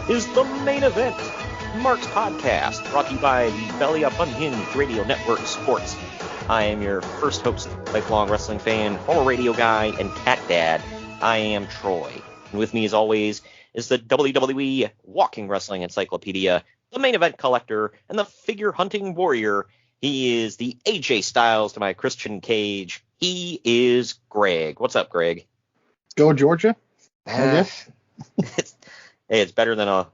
is the Main Event Marks Podcast, brought to you by the Belly Up Unhinged Radio Network Sports. I am your first host, lifelong wrestling fan, former radio guy, and cat dad. I am Troy. And with me, as always, is the WWE Walking Wrestling Encyclopedia, the Main Event Collector, and the Figure Hunting Warrior. He is the AJ Styles to my Christian Cage. He is Greg. What's up, Greg? Go Georgia. Hey, it's better than a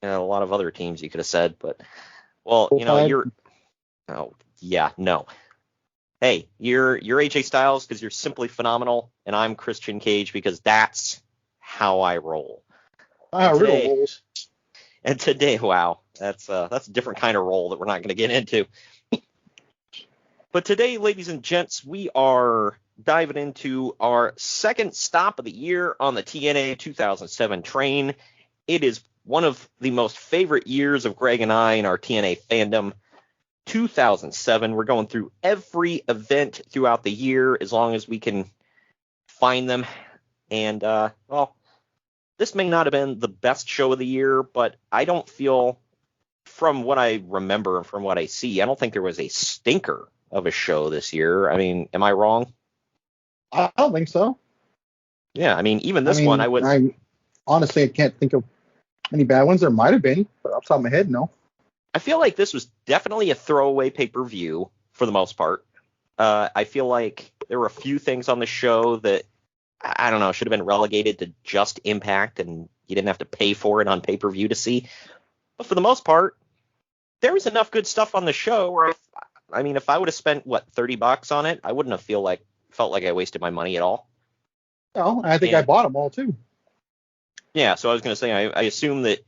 lot of other teams you could have said, but you're. Oh yeah, no. Hey, you're AJ Styles because you're simply phenomenal, and I'm Christian Cage because that's how I roll. And today, wow, that's a different kind of roll that we're not going to get into. But today, ladies and gents, we are diving into our second stop of the year on the TNA 2007 train. It is one of the most favorite years of Greg and I in our TNA fandom. 2007, we're going through every event throughout the year as long as we can find them. And, this may not have been the best show of the year, but I don't feel, from what I remember and from what I see, I don't think there was a stinker of a show this year. I mean, am I wrong? I don't think so. Yeah, I mean, even this one, I honestly, I can't think of any bad ones. There might have been, but off the top of my head, no. I feel like this was definitely a throwaway pay-per-view for the most part. I feel like there were a few things on the show that, I don't know, should have been relegated to just Impact, and you didn't have to pay for it on pay-per-view to see. But for the most part, there was enough good stuff on the show where, if I would have spent, $30 on it, I wouldn't have felt like I wasted my money at all. Well, I think I bought them all, too. Yeah, so I was going to say, I assume that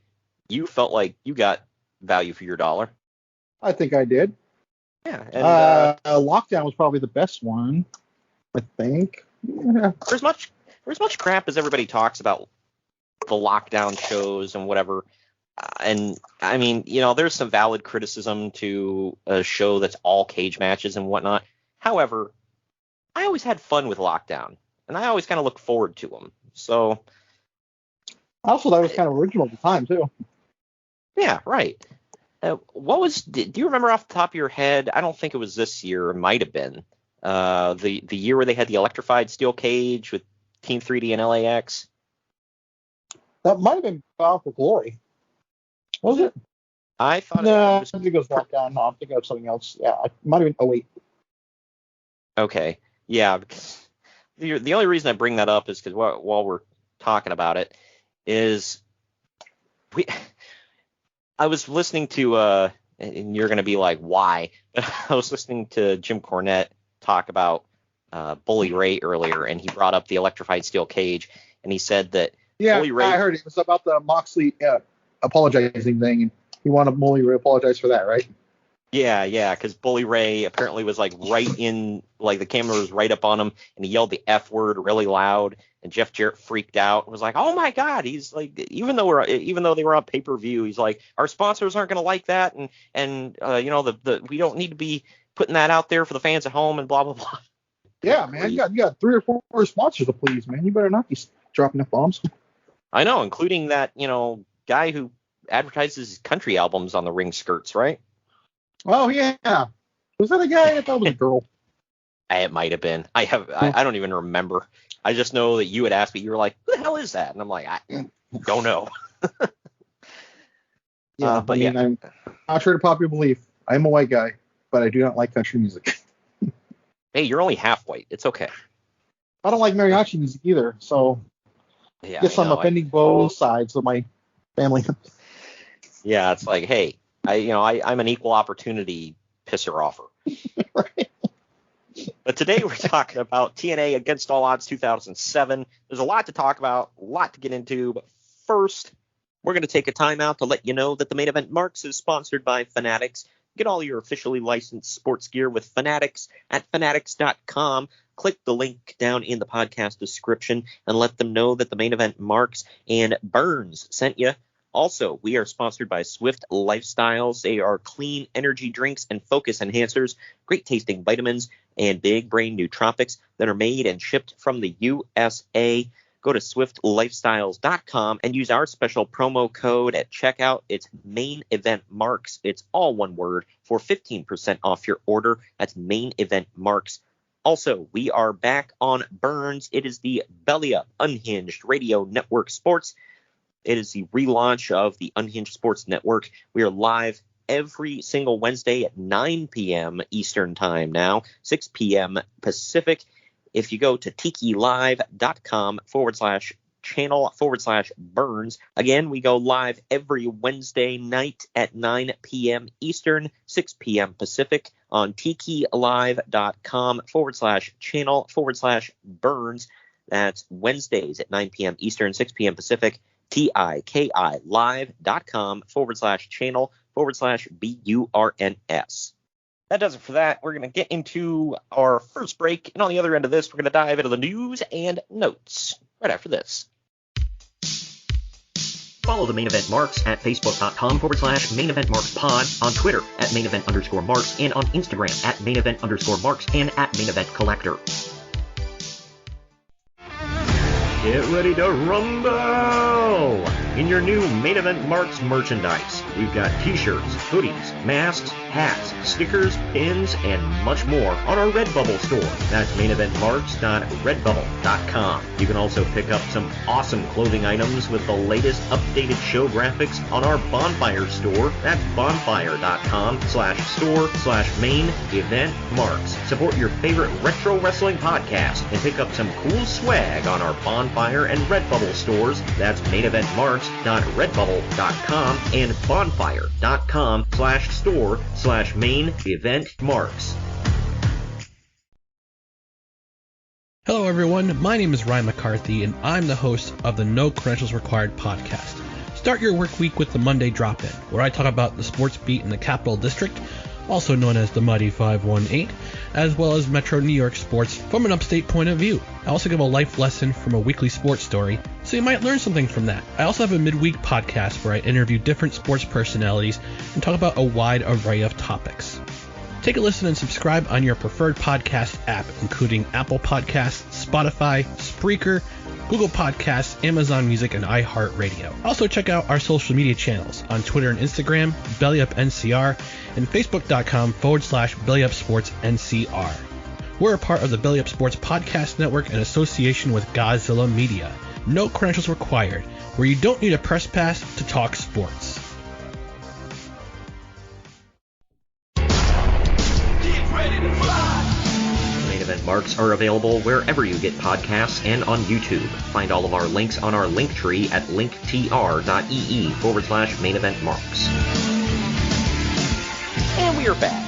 you felt like you got value for your dollar. I think I did. Yeah. And, Lockdown was probably the best one, I think. Yeah. For as much crap as everybody talks about the lockdown shows and whatever, and I mean, there's some valid criticism to a show that's all cage matches and whatnot. However, I always had fun with Lockdown, and I always kind of look forward to them. So, also, that was kind of original at the time too. Yeah, right. Do you remember off the top of your head? I don't think it was this year. It might have been the year where they had the electrified steel cage with Team 3D and LAX. That might have been Bound for Glory. Was it? I thought I think it was Lockdown. No, I'm thinking of something else. Yeah, it might have been 08. Okay. Yeah. The only reason I bring that up is because while we're talking about it is I was listening to and you're going to be like, why? But I was listening to Jim Cornette talk about Bully Ray earlier, and he brought up the electrified steel cage, and he said that Bully Ray. I heard it was about the Moxley apologizing thing, and he wanted Bully Ray to apologize for that, right? Yeah, because Bully Ray apparently was like right in, like the camera was right up on him, and he yelled the F word really loud, and Jeff Jarrett freaked out and was like, "Oh my God!" He's like, even though they were on pay-per-view, he's like, "Our sponsors aren't going to like that, and we don't need to be putting that out there for the fans at home and blah blah blah." Yeah, man, you got 3 or 4 sponsors to please, man. You better not be dropping F-bombs. I know, including that guy who advertises country albums on the ring skirts, right? Oh yeah, was that a guy? I thought it was a girl. It might have been. I don't even remember. I just know that you had asked me. You were like, "Who the hell is that?" And I'm like, "I don't know." Yeah, I'm not sure to popular belief. I am a white guy, but I do not like country music. Hey, you're only half white. It's okay. I don't like mariachi music either, so yeah, I guess I'm offending both sides of my family. Yeah, it's like, hey, I'm an equal opportunity pisser offer. Right. But today we're talking about TNA Against All Odds 2007. There's a lot to talk about, a lot to get into, but first, we're going to take a time out to let you know that the Main Event Marks is sponsored by Fanatics. Get all your officially licensed sports gear with Fanatics at fanatics.com. Click the link down in the podcast description and let them know that the Main Event Marks and Burns sent you. Also, we are sponsored by Swift Lifestyles. They are clean energy drinks and focus enhancers, great tasting vitamins, and big brain nootropics that are made and shipped from the USA. go to swiftlifestyles.com and use our special promo code at checkout. It's Main Event Marks. It's all one word for 15% off your order. That's Main Event Marks. Also, we are back on Burns. It is the Belly Up Unhinged Radio Network Sports. It is the relaunch of the Unhinged Sports Network. We are live every single Wednesday at 9 p.m. Eastern Time now, 6 p.m. Pacific. If you go to tikilive.com/channel/Burns. Again, we go live every Wednesday night at 9 p.m. Eastern, 6 p.m. Pacific on tikilive.com/channel/Burns. That's Wednesdays at 9 p.m. Eastern, 6 p.m. Pacific. tikilive.com/channel/BURNS. That does it for that. We're going to get into our first break, and on the other end of this, we're going to dive into the news and notes right after this. Follow the Main Event Marks at facebook.com/Main Event Marks Pod, on Twitter at Main Event_Marks, and on Instagram at Main Event_Marks and at Main Event Collector. Get ready to rumble in your new Main Event Marks merchandise. We've got t-shirts, hoodies, masks, hats, stickers, pins, and much more on our Redbubble store. That's maineventmarks.redbubble.com. You can also pick up some awesome clothing items with the latest updated show graphics on our Bonfire store. That's bonfire.com/store/main event marks. Support your favorite retro wrestling podcast and pick up some cool swag on our Bonfire and Redbubble stores. That's maineventmarks.redbubble.com and bonfire.com/store/main event marks. Hello everyone, my name is Ryan McCarthy and I'm the host of the No Credentials Required podcast. Start your work week with the Monday Drop-In, where I talk about the sports beat in the Capital District, also known as the Mighty 518, as well as Metro New York sports from an upstate point of view. I also give a life lesson from a weekly sports story, so you might learn something from that. I also have a midweek podcast where I interview different sports personalities and talk about a wide array of topics. Take a listen and subscribe on your preferred podcast app, including Apple Podcasts, Spotify, Spreaker, Google Podcasts, Amazon Music, and iHeartRadio. Also check out our social media channels on Twitter and Instagram, BellyUpNCR, and Facebook.com/BellyUpSportsNCR. We're a part of the Belly Up Sports Podcast Network in association with Godzilla Media. No credentials required, where you don't need a press pass to talk sports. Main Event Marks are available wherever you get podcasts and on YouTube. Find all of our links on our link tree at linktr.ee/Main Event Marks. And we are back.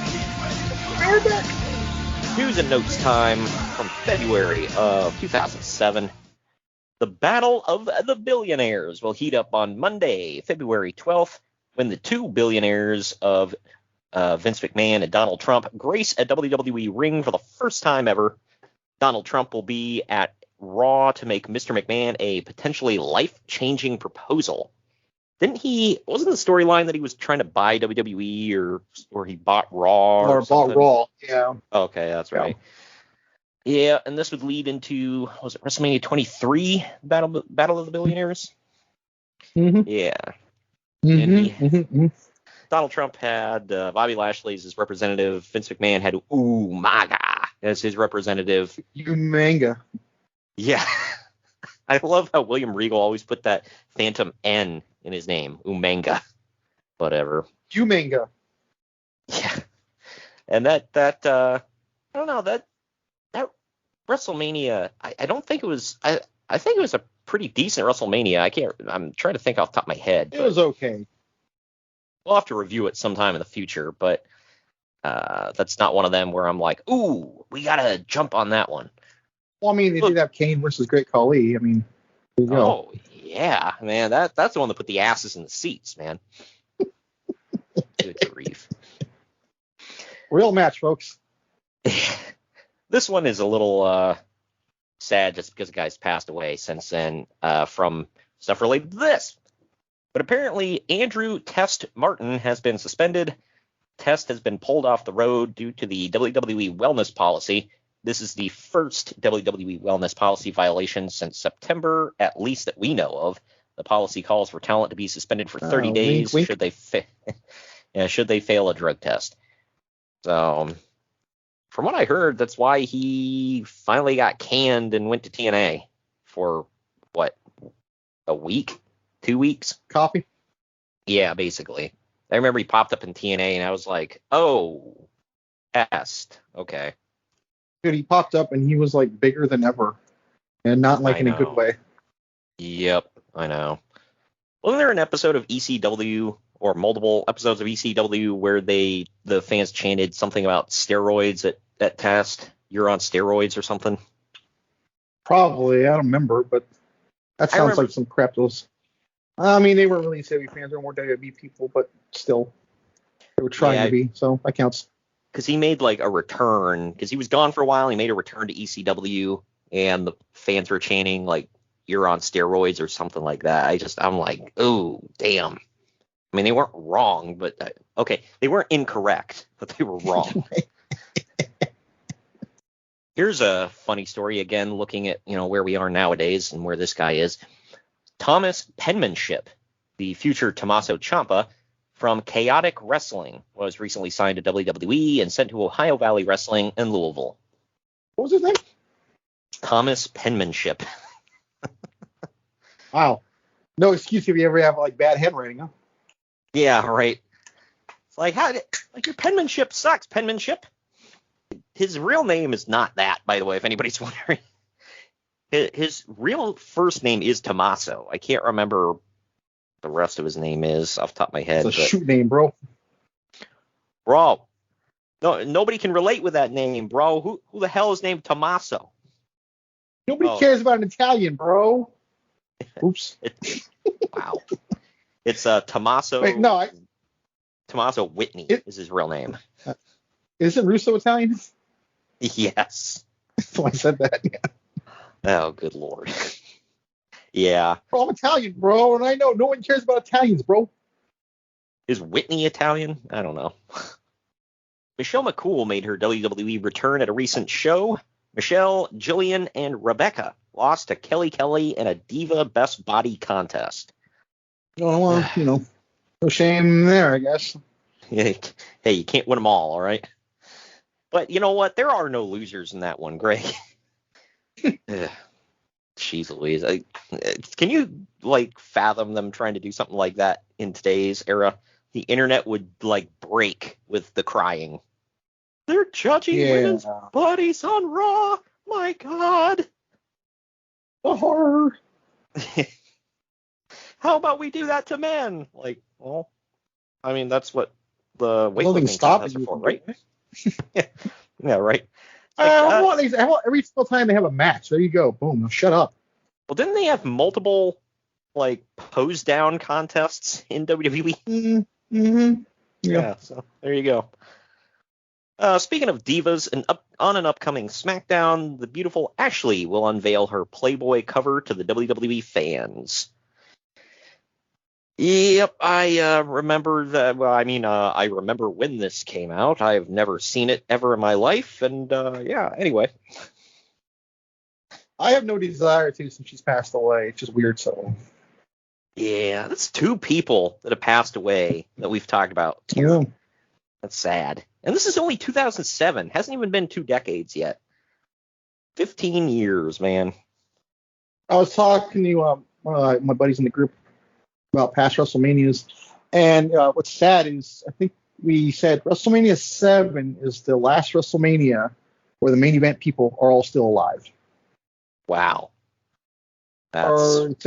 News and notes time from February of 2007. The Battle of the Billionaires will heat up on Monday, February 12th, when the two billionaires of Vince McMahon and Donald Trump grace a WWE ring for the first time ever. Donald Trump will be at Raw to make Mr. McMahon a potentially life-changing proposal. Wasn't the storyline that he was trying to buy WWE or he bought Raw or something? Bought Raw, yeah. Okay, that's right. Yeah, and this would lead into, was it WrestleMania 23, Battle of the Billionaires? Mm-hmm. Yeah. Donald Trump had Bobby Lashley as his representative. Vince McMahon had Umaga as his representative. Umanga. Yeah. I love how William Regal always put that phantom N in his name. Umanga. Whatever. Umanga. Yeah. And that I don't know, that WrestleMania, I don't think it was, I think it was a pretty decent WrestleMania. I'm trying to think off the top of my head. It was okay. We'll have to review it sometime in the future, but that's not one of them where I'm like, ooh, we got to jump on that one. Well, I mean, they did have Kane versus Great Khali. I mean, there you go. Oh, yeah, man. That's the one that put the asses in the seats, man. Good grief. Real match, folks. This one is a little sad just because the guy's passed away since then from stuff related to this. But apparently, Andrew Test Martin has been suspended. Test has been pulled off the road due to the WWE wellness policy. This is the first WWE wellness policy violation since September, at least that we know of. The policy calls for talent to be suspended for 30 days wink. should they fail a drug test. So, from what I heard, that's why he finally got canned and went to TNA for, what, a week? 2 weeks? Coffee? Yeah, basically. I remember he popped up in TNA, and I was like, oh, test. Okay. Dude, he popped up, and he was, like, bigger than ever. And not, like, in a good way. Yep, I know. Wasn't there an episode of ECW, or multiple episodes of ECW, where the fans chanted something about steroids at test? You're on steroids or something? Probably. I don't remember, but that sounds like some crap. Those. I mean, they weren't really savvy fans. They were more WWE people, but still, they were trying to be. So that counts. Because he made like a return, because he was gone for a while. He made a return to ECW, and the fans were chanting like "You're on steroids" or something like that. I'm like, oh damn. I mean, they weren't wrong, but okay, they weren't incorrect, but they were wrong. Here's a funny story again, looking at where we are nowadays and where this guy is. Thomas Penmanship, the future Tommaso Ciampa from Chaotic Wrestling, was recently signed to WWE and sent to Ohio Valley Wrestling in Louisville. What was his name? Thomas Penmanship. Wow. No excuse if you ever have like bad handwriting, huh? Yeah, right. It's like your penmanship sucks, penmanship. His real name is not that, by the way, if anybody's wondering. His real first name is Tommaso. I can't remember the rest of his name is off the top of my head. It's a shoot name, bro. Bro. No, nobody can relate with that name, bro. Who the hell is named Tommaso? Nobody cares about an Italian, bro. Oops. Wow. It's Tommaso. Wait, no, Tommaso Whitney is his real name. Isn't Russo Italian? Yes. So I said that. Yeah. Oh, good lord. Yeah. Bro, I'm Italian, bro, and I know no one cares about Italians, bro. Is Whitney Italian? I don't know. Michelle McCool made her WWE return at a recent show. Michelle, Jillian, and Rebecca lost to Kelly Kelly in a Diva Best Body contest. Oh, well, no shame there, I guess. Hey, you can't win them all right? But you know what? There are no losers in that one, Greg. Jeez Louise. Can you, fathom them trying to do something like that in today's era? The internet would, break with the crying. They're judging women's bodies on Raw. My God. The horror. How about we do that to men? That's what the weightlifting contests are for, right? Yeah, right. I want every single time they have a match. There you go. Boom. Now shut up. Well, didn't they have multiple, pose down contests in WWE? Mm-hmm. Yeah, so there you go. Speaking of divas, on an upcoming SmackDown, the beautiful Ashley will unveil her Playboy cover to the WWE fans. Yep, I remember that. Well, I remember when this came out. I've never seen it ever in my life, and anyway. I have no desire to since she's passed away. It's just weird, so. Yeah, that's two people that have passed away that we've talked about. Yeah. That's sad. And this is only 2007. Hasn't even been 2 decades yet. 15 years, man. I was talking to my buddies in the group about past WrestleManias, and what's sad is I think we said WrestleMania 7 is the last WrestleMania where the main event people are all still alive. Wow. It's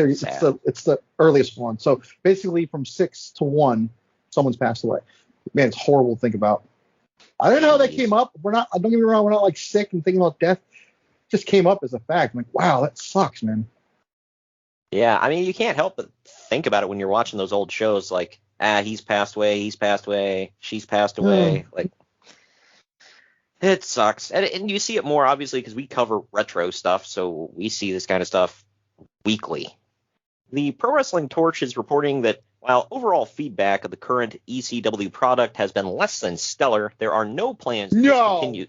the earliest one. So basically from 6 to 1, someone's passed away. Man, it's horrible to think about. I don't know how that came up. Don't get me wrong, we're not sick and thinking about death. It just came up as a fact. I'm like, wow, that sucks, man. Yeah, you can't help but think about it when you're watching those old shows he's passed away, she's passed away. It sucks. And you see it more, obviously, because we cover retro stuff, so we see this kind of stuff weekly. The Pro Wrestling Torch is reporting that while overall feedback of the current ECW product has been less than stellar, there are no plans to continue.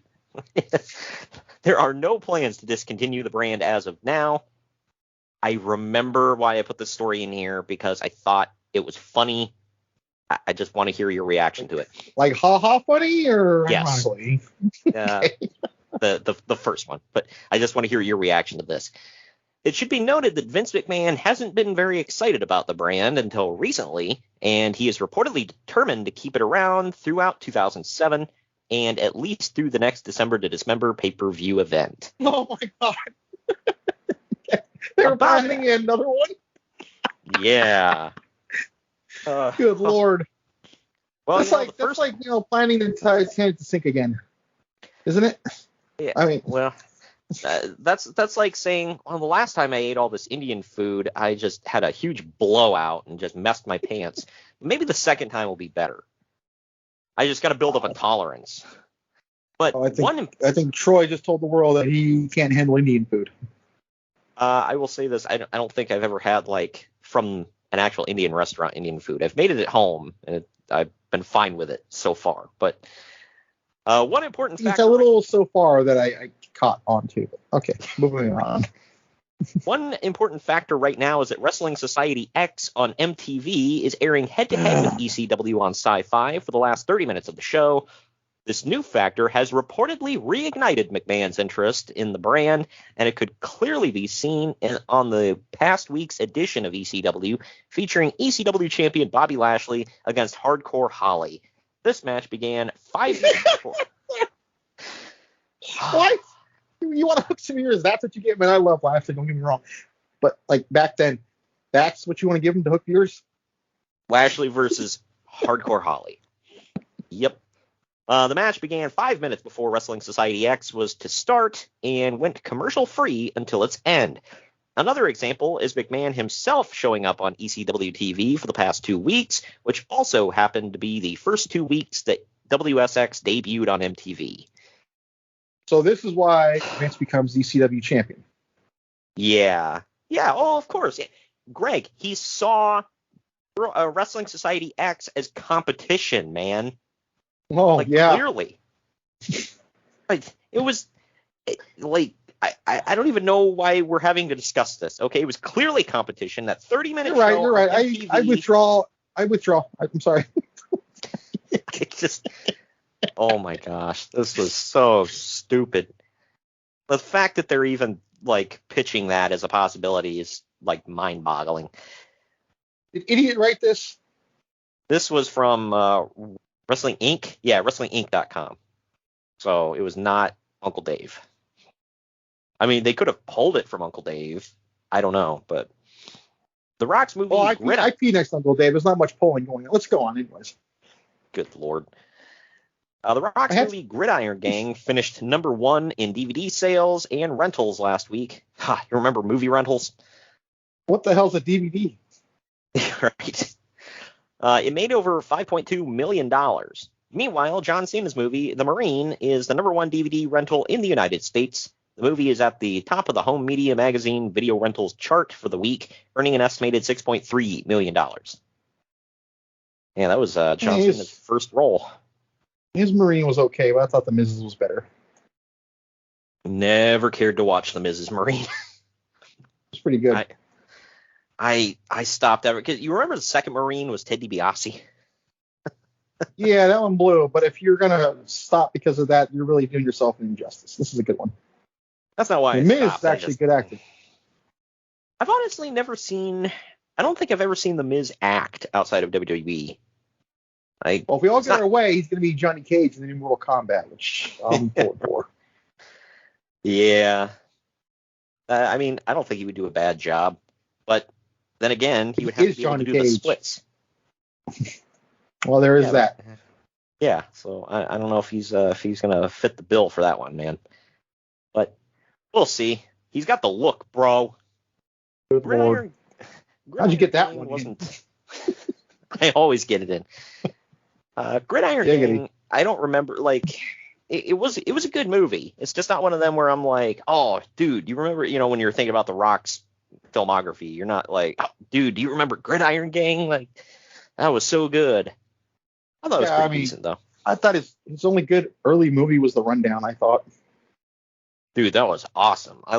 There are no plans to discontinue the brand as of now. I remember why I put this story in here because I thought it was funny. I just want to hear your reaction to it. Like ha-ha funny or yes. ironically? The first one. But I just want to hear your reaction to this. It should be noted that Vince McMahon hasn't been very excited about the brand until recently, and he is reportedly determined to keep it around throughout 2007 and at least through the next December to Dismember pay-per-view event. Oh, my God. They're planning another one? Yeah. Good Lord. Well, that's like planning the Titanic to sink again, isn't it? Yeah. I mean, well, that's like saying, well, the last time I ate all this Indian food, I just had a huge blowout and just messed my pants. Maybe the second time will be better. I just got to build up a tolerance. But I think Troy just told the world that he can't handle Indian food. I will say this: I don't think I've ever had from an actual Indian restaurant Indian food. I've made it at home, and I've been fine with it so far. But one important factor. It's a little so far that I caught on to. Okay, moving on. One important factor right now is that Wrestling Society X on MTV is airing head-to-head with ECW on Sci-Fi for the last 30 minutes of the show. This new factor has reportedly reignited McMahon's interest in the brand, and it could clearly be seen on the past week's edition of ECW, featuring ECW champion Bobby Lashley against Hardcore Holly. This match began 5 years before. What? You want to hook some ears? That's what you get? Man, I love Lashley, don't get me wrong. But, back then, that's what you want to give him to hook ears? Lashley versus Hardcore Holly. Yep. The match began 5 minutes before Wrestling Society X was to start and went commercial-free until its end. Another example is McMahon himself showing up on ECW TV for the past 2 weeks, which also happened to be the first 2 weeks that WSX debuted on MTV. So this is why Vince becomes ECW champion. Yeah. Yeah, oh, of course. Greg, he saw Wrestling Society X as competition, man. Oh, yeah. Clearly. It was I don't even know why we're having to discuss this. Okay, it was clearly competition. That 30-minute show. You're right. I withdraw. I'm sorry. It just. Oh my gosh, this was so stupid. The fact that they're even pitching that as a possibility is mind-boggling. Did Idiot write this? This was from Wrestling Inc. Yeah, WrestlingInc.com. So it was not Uncle Dave. I mean, they could have pulled it from Uncle Dave. I don't know, but The Rock's movie. Oh, I pee next to Uncle Dave. There's not much polling going on. Let's go on, anyways. Good Lord. The Rock's movie Gridiron Gang finished number 1 in DVD sales and rentals last week. You remember movie rentals? What the hell's a DVD? Right. It made over $5.2 million. Meanwhile, John Cena's movie, The Marine, is the number 1 DVD rental in the United States. The movie is at the top of the Home Media Magazine video rentals chart for the week, earning an estimated $6.3 million. Yeah, that was John Cena's first role. His Marine was okay, but I thought The Miz's was better. Never cared to watch The Miz's Marine. It's pretty good. I stopped ever because you remember the second Marine was Ted DiBiase. Yeah, that one blew. But if you're gonna stop because of that, you're really doing yourself an injustice. This is a good one. That's not why. The Miz is actually good acting. I've honestly never seen. I don't think I've ever seen The Miz act outside of WWE. Well, if we all get our way, he's going to be Johnny Cage in the new Mortal Kombat, which I'm pulling for. Yeah. I mean, I don't think he would do a bad job, but then again, he would have to be able to do the splits. Well, there is that. Yeah, so I don't know if he's going to fit the bill for that one, man. But we'll see. He's got the look, bro. Good Lord. How'd you get that one? Wasn't. I always get it in. Gridiron Gang, I don't remember, it was a good movie. It's just not one of them where I'm like, oh, dude, you remember, when you're thinking about The Rock's filmography, you're not like, oh, dude, do you remember Gridiron Gang? That was so good. I thought it was pretty decent, though. I thought his only good early movie was The Rundown, I thought. Dude, that was awesome. I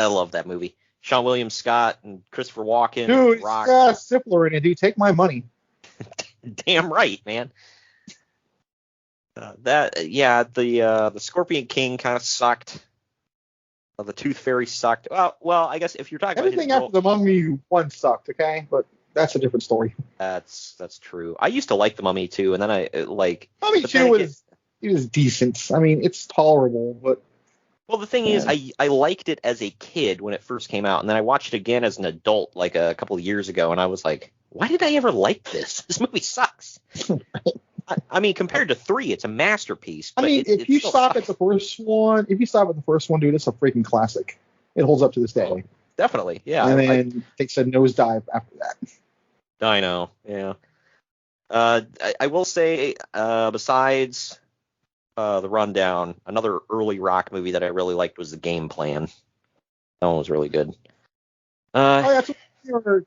love that movie. Sean William Scott and Christopher Walken. Dude, Rock. Stifler in it, dude. Take my money. Damn right, man. The Scorpion King kind of sucked. The Tooth Fairy sucked. Well, I guess if you're talking everything about after the Mummy 1 sucked, okay, but that's a different story. That's true. I used to like the Mummy 2, and then Mummy 2 was decent. I mean, it's tolerable, but. Well, the thing is, I liked it as a kid when it first came out, and then I watched it again as an adult like a couple of years ago, and I was like, why did I ever like this? This movie sucks. I mean, compared to 3, it's a masterpiece. I mean, if you stop at the first one, dude, it's a freaking classic. It holds up to this day. Oh, definitely, yeah. And then takes a nosedive after that. I know, yeah. I will say, besides The Rundown, another early Rock movie that I really liked was The Game Plan. That one was really good. That's what you're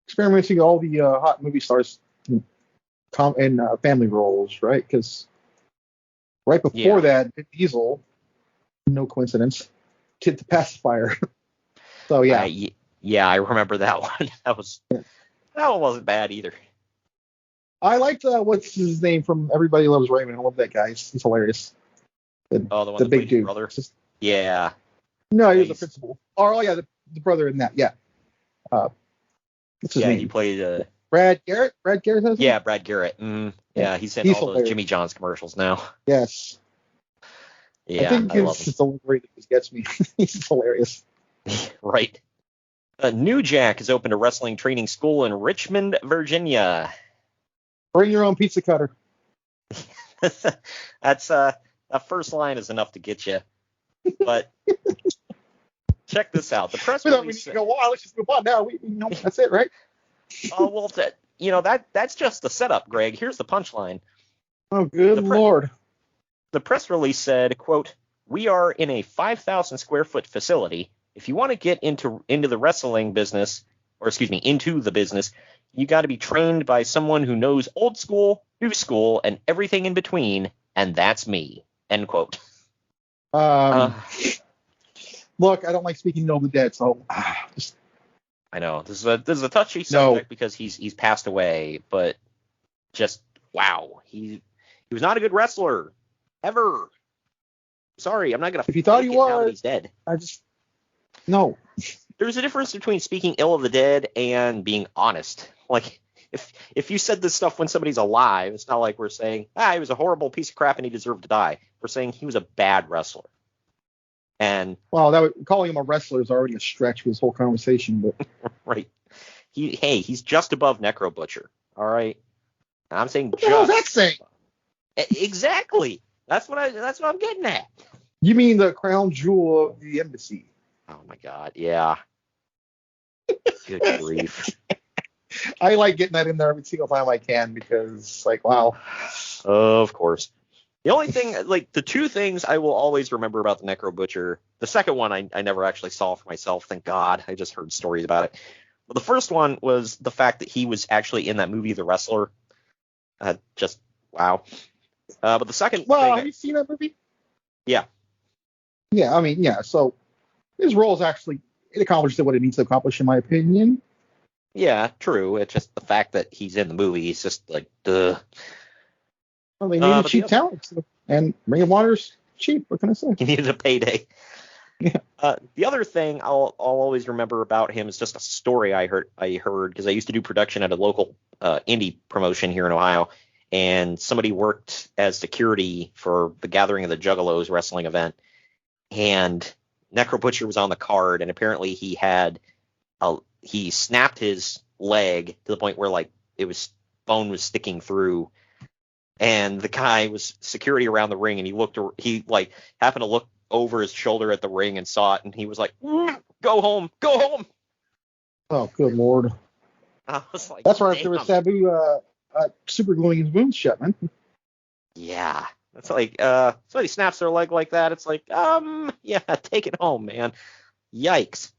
experimenting all the hot movie stars in family roles, right? Because right before that, Vin Diesel, no coincidence, did The Pacifier. So yeah. I remember that one. That one wasn't bad either. I liked what's his name from Everybody Loves Raymond. I love that guy. He's hilarious. The one the big dude. Brother. Yeah. No, he was the principal. The brother in that. Yeah. What's his name? He played Brad Garrett. Brad Garrett. Yeah, Brad Garrett. Yeah, he's in all those Jimmy John's commercials now. Yes. Yeah, I think his delivery gets me. He's hilarious. Right. New Jack has opened a wrestling training school in Richmond, Virginia. Bring your own pizza cutter. That's that first line is enough to get you. But check this out. The press release. We need to go on. Let's just move on now. That's it, right? Oh well, that's just the setup, Greg. Here's the punchline. Oh, good Lord. The press release said, quote, "We are in a 5,000 square foot facility. If you want to get into the wrestling business, into the business, you got to be trained by someone who knows old school, new school, and everything in between, and that's me." End quote. Look, I don't like speaking ill of the dead, so I know this is a touchy subject because he's passed away, but just wow, he was not a good wrestler ever. Sorry, I'm not gonna. If you thought he was, he's dead. No. There's a difference between speaking ill of the dead and being honest. Like, if you said this stuff when somebody's alive, it's not like we're saying, he was a horrible piece of crap and he deserved to die. We're saying he was a bad wrestler. And calling him a wrestler is already a stretch for this whole conversation. But right. He's just above Necro Butcher. All right. I'm saying what the hell is that saying? Exactly. That's what I'm getting at. You mean the crown jewel of the embassy? Oh my God, yeah. Good grief. I like getting that in there every single time I can because, wow. Of course. The only thing, the two things I will always remember about the Necro Butcher, the second one I never actually saw for myself, thank God. I just heard stories about it. But the first one was the fact that he was actually in that movie, The Wrestler. Just, wow. But the second thing... have you seen that movie? Yeah. Yeah, I mean, yeah, so... His role is it accomplished what it needs to accomplish, in my opinion. Yeah, true. It's just the fact that he's in the movie. He's just duh. Well, they needed cheap talent, and Ring of Honor's cheap. What can I say? He needed a payday. Yeah. The other thing I'll always remember about him is just a story I heard because I used to do production at a local indie promotion here in Ohio, and somebody worked as security for the Gathering of the Juggalos wrestling event, and Necro Butcher was on the card, and apparently he snapped his leg to the point where bone was sticking through, and the guy was security around the ring, and he happened to look over his shoulder at the ring and saw it, and he was like, "Go home, go home." Oh, good Lord! I was like, that's right. There was Sabu super gluing his wounds shut, man. Yeah. It's somebody snaps their leg like that. It's take it home, man. Yikes.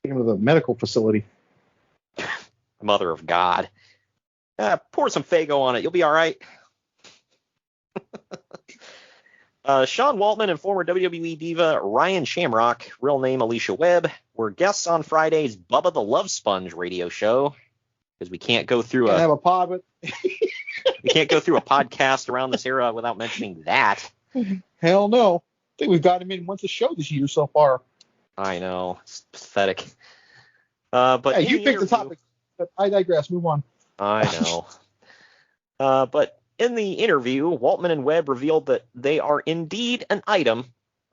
Take him to the medical facility. Mother of God. Pour some Faygo on it. You'll be all right. Sean Waltman and former WWE diva Ryan Shamrock, real name Alicia Webb, were guests on Friday's Bubba the Love Sponge radio show, because we can't go through have a pod, but we can't go through a podcast around this era without mentioning that. Hell no. I think we've got him in once a show this year so far. I know, it's pathetic. But hey, you picked the topic, but I digress. Move on. I know. But in the interview, Waltman and Webb revealed that they are indeed an item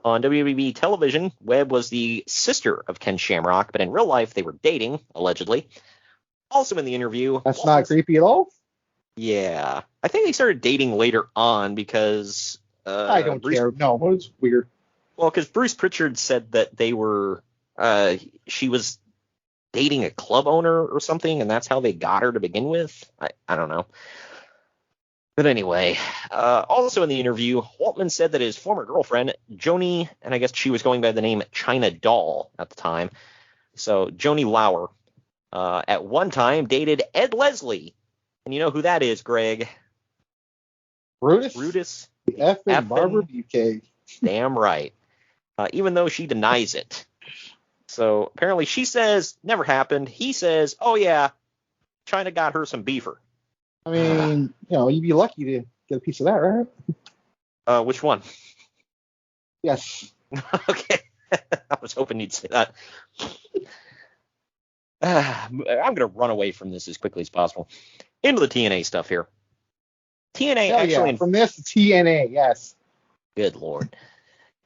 on WWE television. Webb was the sister of Ken Shamrock, but in real life they were dating, allegedly. Also in the interview... That's not creepy at all? Yeah. I think they started dating later on because... I don't care. No, it was weird. Well, because Bruce Pritchard said that they were... she was dating a club owner or something, and that's how they got her to begin with. I don't know. But anyway, also in the interview, Waltman said that his former girlfriend, Joni, and I guess she was going by the name China Doll at the time, so Joni Lauer, at one time dated Ed Leslie. And you know who that is, Greg? Brutus? Effing Barbara Bucay. Damn right. Even though she denies it. So apparently she says, never happened. He says, oh yeah, China got her some beefer. I mean, you'd be lucky to get a piece of that, right? Which one? Yes. Okay. I was hoping you'd say that. I'm going to run away from this as quickly as possible. Into the TNA stuff here. TNA from this to TNA, yes. Good Lord.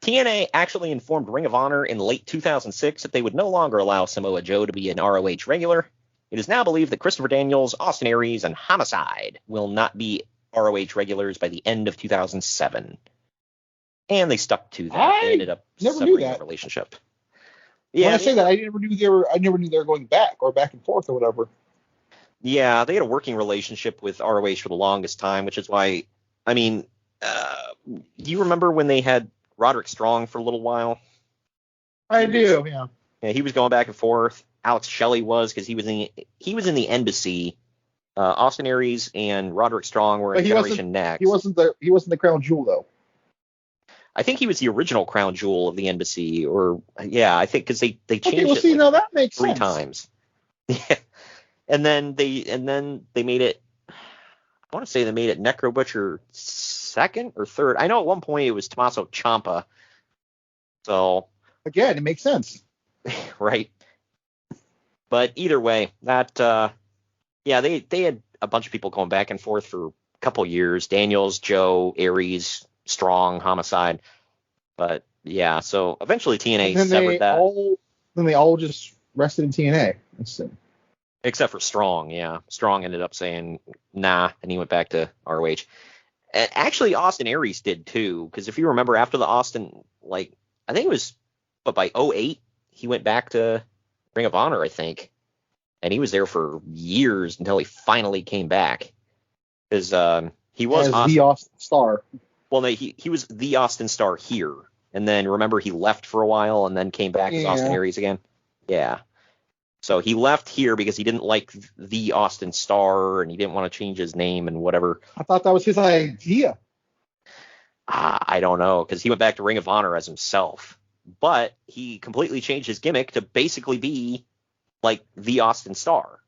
TNA actually informed Ring of Honor in late 2006 that they would no longer allow Samoa Joe to be an ROH regular. It is now believed that Christopher Daniels, Austin Aries, and Homicide will not be ROH regulars by the end of 2007. And they stuck to that. They ended up severing that relationship. Yeah, when I say that, I never knew they were going back or back and forth or whatever. Yeah, they had a working relationship with ROH for the longest time, which is why, I mean, do you remember when they had Roderick Strong for a little while? I do, yeah. Yeah, he was going back and forth. Alex Shelley was, because he was in the Embassy. Austin Aries and Roderick Strong were in Generation Next. He wasn't the crown jewel though. I think he was the original crown jewel of the Embassy, or yeah, I think because they changed it. Now that makes three sense. times. Yeah, and then they made it. I want to say they made it Necro Butcher second or third. I know at one point it was Tommaso Ciampa. So again, it makes sense, right? But either way, that they had a bunch of people going back and forth for a couple years. Daniels, Joe, Aries, Strong, Homicide. But yeah, so eventually TNA severed that. Then they all just rested in TNA. Except for Strong, yeah. Strong ended up saying nah, and he went back to ROH. And actually, Austin Aries did too, because if you remember after the Austin, I think it was, by 2008, he went back to Ring of Honor, I think. And he was there for years until he finally came back. Because he was the Austin Star. Well, no, he was the Austin Star here. And then, remember, he left for a while and then came back as Austin Aries again? Yeah. So he left here because he didn't like the Austin Star and he didn't want to change his name and whatever. I thought that was his idea. I don't know, because he went back to Ring of Honor as himself. But he completely changed his gimmick to basically be like the Austin Star.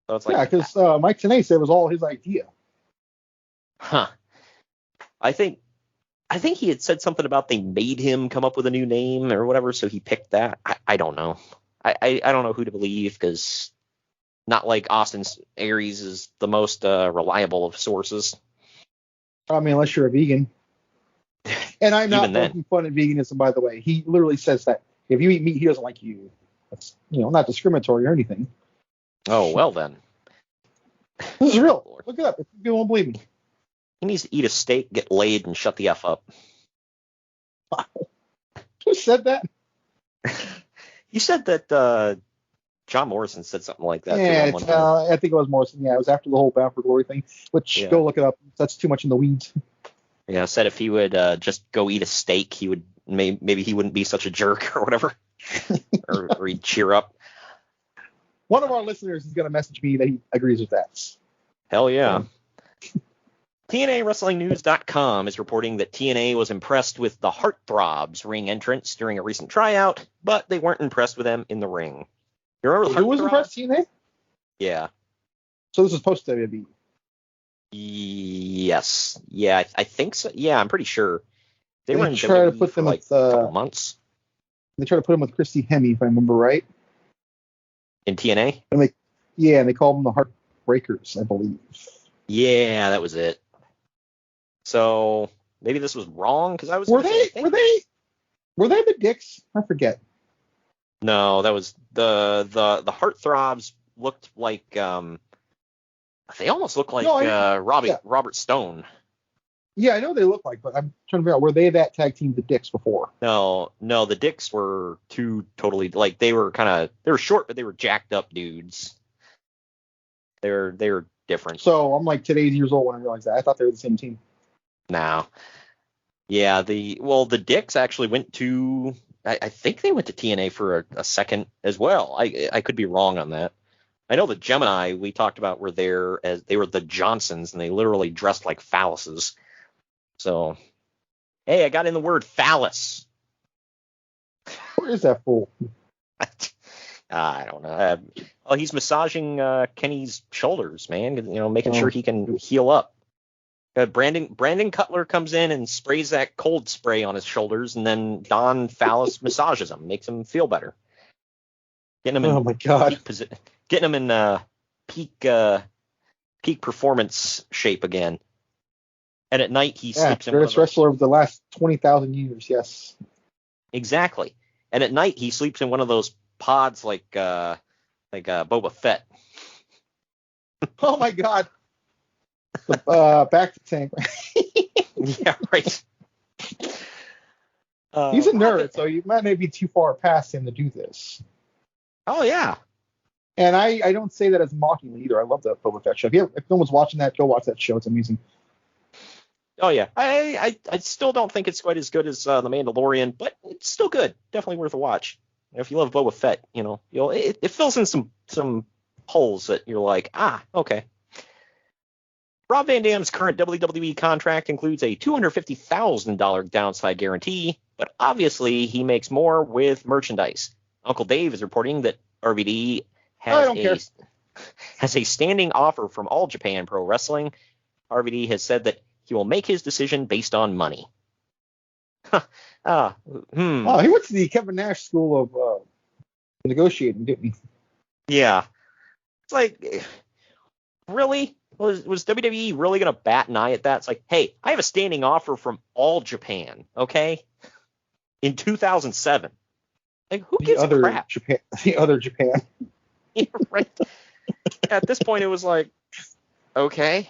So it's because Mike Tenay said it was all his idea. Huh. I think he had said something about they made him come up with a new name or whatever, so he picked that. I don't know. I don't know who to believe, because not like Austin Aries is the most reliable of sources. I mean, unless you're a vegan. And I'm not making fun of veganism, by the way. He literally says that if you eat meat, he doesn't like you. That's not discriminatory or anything. Oh, well then. This is real. Lord. Look it up if you won't believe me. He needs to eat a steak, get laid, and shut the F up. Who said that? You said that John Morrison said something like that. Yeah, I think it was Morrison. Yeah, it was after the whole Bound for Glory thing, which go look it up. That's too much in the weeds. Yeah, said if he would just go eat a steak, he would maybe he wouldn't be such a jerk or whatever, or he'd cheer up. One of our listeners is going to message me that he agrees with that. Hell yeah. TNAWrestlingNews.com is reporting that TNA was impressed with the Heartthrobs ring entrance during a recent tryout, but they weren't impressed with them in the ring. You remember who was impressed? TNA? Yeah. So this is post WWE. Yes. Yeah, I think so. Yeah, I'm pretty sure. They were in WWE to put them for like a couple months. They tried to put him with Christy Hemme, if I remember right. In TNA? And they called them the Heartbreakers, I believe. Yeah, that was it. So maybe this was wrong because I was. Were they the Dicks? I forget. No, that was the Heartthrobs looked like they almost looked like Robert Stone. Yeah, I know they look like, but I'm trying to figure out, were they that tag team, the Dicks, before? No, the Dicks were two totally, like, they were short, but they were jacked up dudes. They were different. So I'm like today's years old when I realized that. I thought they were the same team. No. Yeah, the Dicks actually went to, I think they went to TNA for a second as well. I could be wrong on that. I know the Gemini we talked about were there as they were the Johnsons, and they literally dressed like phalluses. So, hey, I got in the word phallus. Where is that fool? I don't know. He's massaging Kenny's shoulders, man. Making sure he can heal up. Brandon Cutler comes in and sprays that cold spray on his shoulders, and then Don Phallus massages him, makes him feel better. Getting him in my God. Getting him in peak performance shape again. And at night he sleeps in greatest wrestler of the last 20,000 years. Yes. Exactly. And at night he sleeps in one of those pods like Boba Fett. Oh my God. The back to tank. Yeah, right. He's a nerd, so you might not be too far past him to do this. Oh yeah. And I don't say that as mockingly either. I love the Boba Fett show. If no one's watching that, go watch that show. It's amazing. Oh yeah, I still don't think it's quite as good as The Mandalorian, but it's still good. Definitely worth a watch. If you love Boba Fett, it fills in some holes that you're like, okay. Rob Van Dam's current WWE contract includes a $250,000 downside guarantee, but obviously he makes more with merchandise. Uncle Dave is reporting that RVD has a standing offer from All Japan Pro Wrestling. RVD has said that he will make his decision based on money. He went to the Kevin Nash school of negotiating, didn't he? Yeah. It's like, really? Was WWE really going to bat an eye at that? It's like, hey, I have a standing offer from All Japan, okay? In 2007. Like, who gives a crap? The other Japan. Yeah, right. At this point, it was like, okay.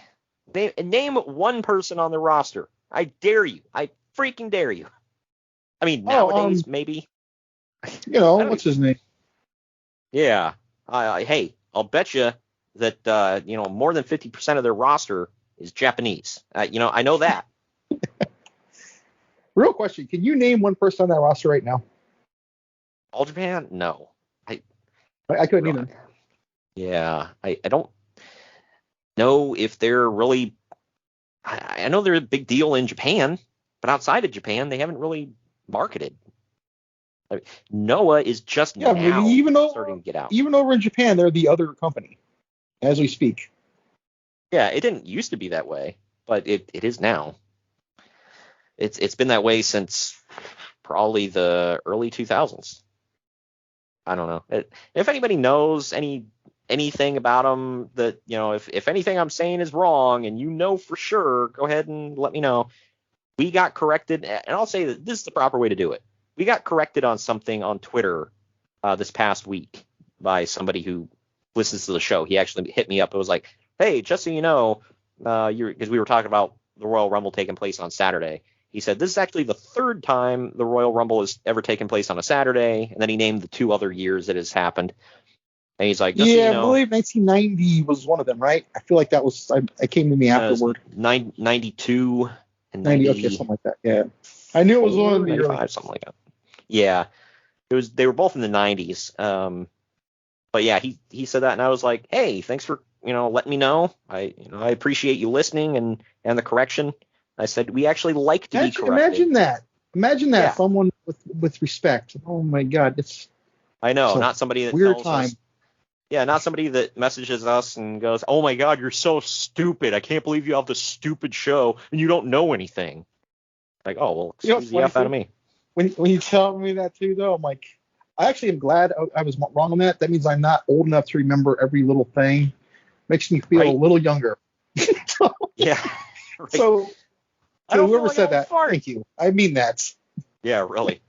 Name one person on the roster. I dare you. I freaking dare you. I mean, nowadays, maybe. What's his name? Yeah. Hey, I'll bet you that, more than 50% of their roster is Japanese. I know that. Real question. Can you name one person on that roster right now? All Japan? No. I couldn't either. Yeah. I don't know if they're really. I know they're a big deal in Japan, but outside of Japan, they haven't really marketed. I mean, Noah is just now starting to get out. Even over in Japan, they're the other company as we speak. Yeah, it didn't used to be that way, but it is now. It's been that way since probably the early 2000s. I don't know. If anybody knows anything about them that, if anything I'm saying is wrong and for sure, go ahead and let me know. We got corrected, and I'll say that this is the proper way to do it. We got corrected on something on Twitter this past week by somebody who listens to the show. He actually hit me up. It was like, hey, just so you know, because we were talking about the Royal Rumble taking place on Saturday. He said, this is actually the third time the Royal Rumble has ever taken place on a Saturday. And then he named the 2 other years that has happened. And he's like, I believe 1990 was one of them, right? I feel like that was, it came to me afterward. 92 and 90, okay, something like that, yeah. I knew it was one of the early. Something like that. Yeah. They were both in the 90s. But yeah, he said that, and I was like, hey, thanks for let me know. I appreciate you listening and the correction. I said we actually like to be corrected. Imagine that. Someone with respect. Oh my God, it's. I know, not somebody that weird tells time. us. Yeah, not somebody that messages us and goes, "Oh my God, you're so stupid. I can't believe you have this stupid show and you don't know anything." Like, oh well, excuse the F out of me. When you tell me that too, though, I'm like, I actually am glad I was wrong on that. That means I'm not old enough to remember every little thing. Makes me feel a little younger. Yeah. Right. So whoever said that, thank you. I mean that. Yeah, really.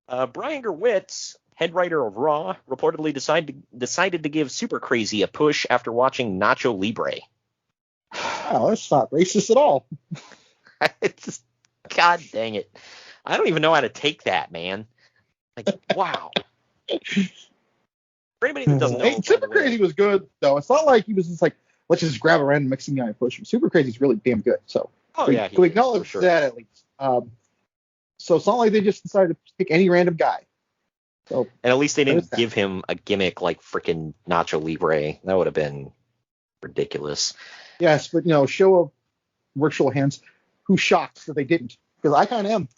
Brian Gerwitz, head writer of Raw, reportedly decided to give Super Crazy a push after watching Nacho Libre. Wow, that's not racist at all. God dang it. I don't even know how to take that, man. Like, wow. For anybody that doesn't know. Hey, Super Crazy was good, though. It's not like he was just like, let's just grab a random Mexican guy and push him. Super Crazy's really damn good. So we acknowledge that at least. So it's not like they just decided to pick any random guy. So, and at least they didn't give him a gimmick like freaking Nacho Libre. That would have been ridiculous. Yes, but show of virtual hands. Who's shocked that they didn't? Because I kind of am.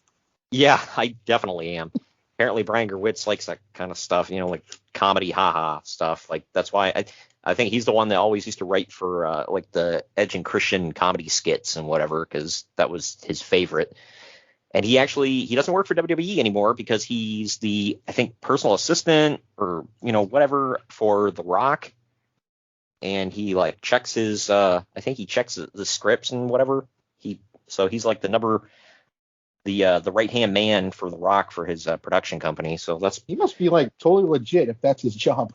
Yeah, I definitely am. Apparently, Brian Gerwitz likes that kind of stuff, like comedy, haha stuff. Like that's why I think he's the one that always used to write for like the Edge and Christian comedy skits and whatever, because that was his favorite. And he doesn't work for WWE anymore because he's the, I think, personal assistant or whatever for The Rock. And he like checks his I think he checks the scripts and whatever. So he's like the right hand man for The Rock for his production company. So he must be like totally legit if that's his job.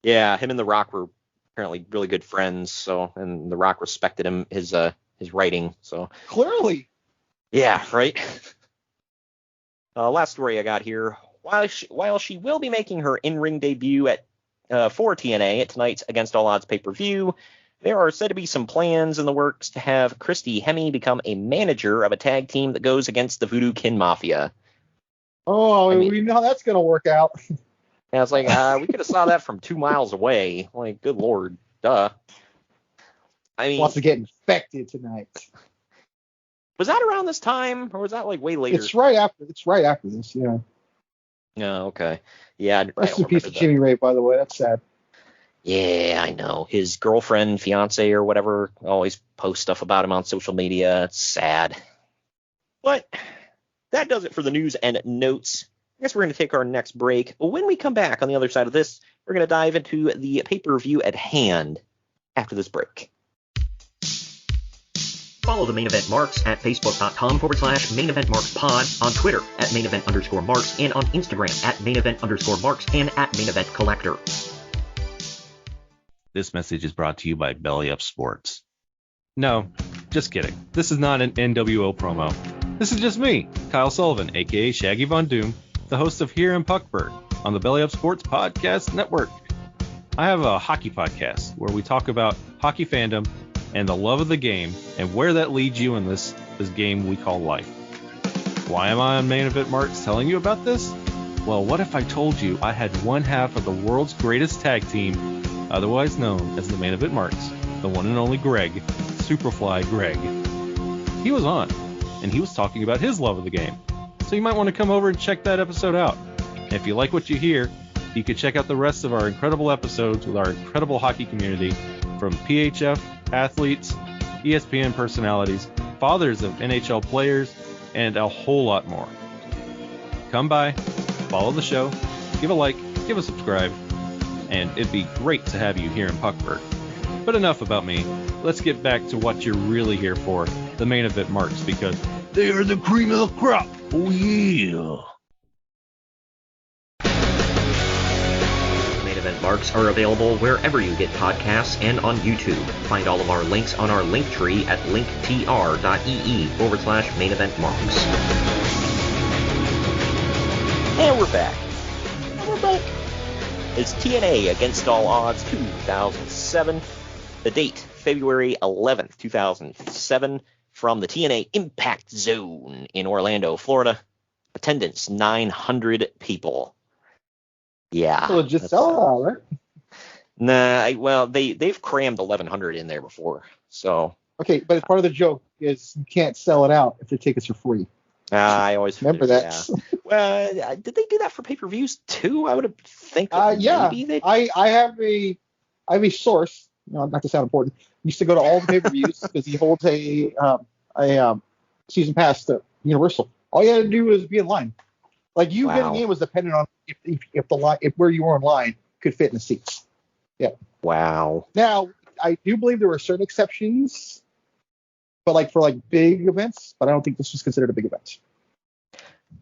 Yeah, him and The Rock were apparently really good friends. So, and The Rock respected his writing. So clearly. Yeah, right. Last story I got here. While she will be making her in-ring debut for TNA at tonight's Against All Odds pay-per-view, there are said to be some plans in the works to have Christy Hemme become a manager of a tag team that goes against the Voodoo Kin Mafia. Oh, we know how that's going to work out. Yeah, it's like, we could have saw that from 2 miles away. Like, good Lord, duh. I mean, wants to get infected tonight. Was that around this time, or was that like way later? It's right after this, yeah. Oh, okay. Yeah. Rest in peace to Jimmy Ray, by the way. That's sad. Yeah, I know. His girlfriend, fiance, or whatever always posts stuff about him on social media. It's sad. But that does it for the news and notes. I guess we're going to take our next break. When we come back on the other side of this, we're going to dive into the pay-per-view at hand after this break. Follow the Main Event Marks at Facebook.com/Main Event Marks Pod, on Twitter at Main Event_Marks, and on Instagram at Main Event_Marks and at Main Event Collector. This message is brought to you by Belly Up Sports. No, just kidding. This is not an NWO promo. This is just me, Kyle Sullivan, aka Shaggy Von Doom, the host of Here in Puckburg on the Belly Up Sports Podcast Network. I have a hockey podcast where we talk about hockey fandom and the love of the game and where that leads you in this game we call life. Why am I on Main Event Marks telling you about this? Well, what if I told you I had one half of the world's greatest tag team, otherwise known as the Main Event Marks, the one and only Greg, Superfly Greg. He was on, and he was talking about his love of the game. So you might want to come over and check that episode out. And if you like what you hear, you can check out the rest of our incredible episodes with our incredible hockey community, from PHF athletes, ESPN personalities, fathers of NHL players, and a whole lot more. Come by, follow the show, give a like, give a subscribe, and it'd be great to have you here in Puckburg. But enough about me. Let's get back to what you're really here for, the Main Event Marks, because they are the cream of the crop. Oh yeah. Main Event Marks are available wherever you get podcasts and on YouTube. Find all of our links on our link tree at linktr.ee/Main Event Marks. And we're back. It's TNA Against All Odds 2007. The date, February 11th, 2007, from the TNA Impact Zone in Orlando, Florida. Attendance, 900 people. Yeah. Well, just sellout, right? Nah, well, they've crammed 1,100 in there before, so. Okay, but part of the joke is you can't sell it out if the tickets are free. I always remember that. Yeah. Well, did they do that for pay-per-views too? I would have think. Yeah, maybe they. I have a source. No, not to sound important. He used to go to all the pay-per-views because he holds a season pass to Universal. All you had to do was be in line. Like you getting in was dependent on if the line, if where you were in line could fit in the seats. Yeah. Wow. Now I do believe there were certain exceptions, but like for big events, but I don't think this was considered a big event.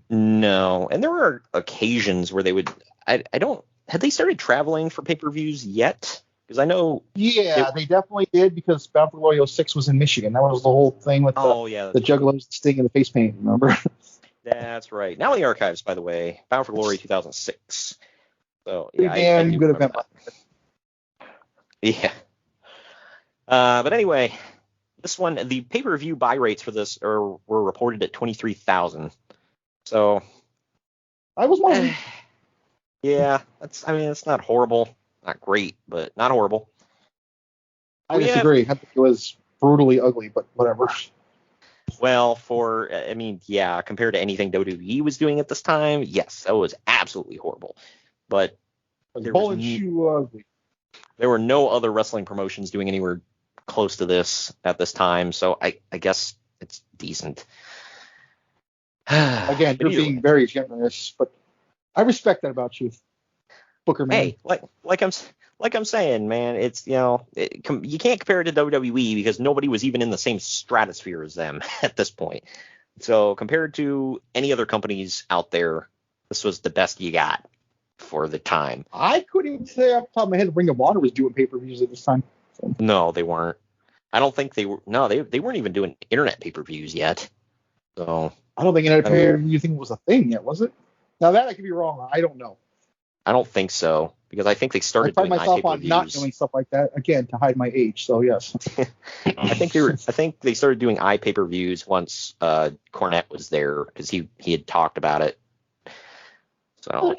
No, and there were occasions where they would. I don't. Had they started traveling for pay-per-views yet? Because I know. Yeah, they definitely did because Bound for Glory 06 was in Michigan. That was the whole thing with the Juggalos, the Sting, and the face paint. Remember? That's right. Now the archives, by the way, Bound for Glory 2006. So yeah, I do remember that. Yeah. But anyway, this one, the pay-per-view buy rates for this were reported at 23,000. So I was wondering. Yeah, it's not horrible, not great, but not horrible. I disagree. I think it was brutally ugly, but whatever. Well, compared to anything WWE was doing at this time, yes, that was absolutely horrible. But there were no other wrestling promotions doing anywhere close to this at this time, so I guess it's decent. Again, you're being very generous, but I respect that about you, Booker man. Hey, like I'm saying, man, it's you can't compare it to WWE because nobody was even in the same stratosphere as them at this point. So compared to any other companies out there, this was the best you got for the time. I couldn't even say off the top of my head Ring of Honor was doing pay-per-views at this time. So. No, they weren't. I don't think they were. No, they weren't even doing internet pay-per-views yet. So I don't think internet pay-per-view thing was a thing yet, was it? Now that I could be wrong. I don't know. I don't think so because I think they started doing myself on not doing stuff like that again to hide my age. So yes. I think they started doing pay-per-views once Cornette was there because he had talked about it. So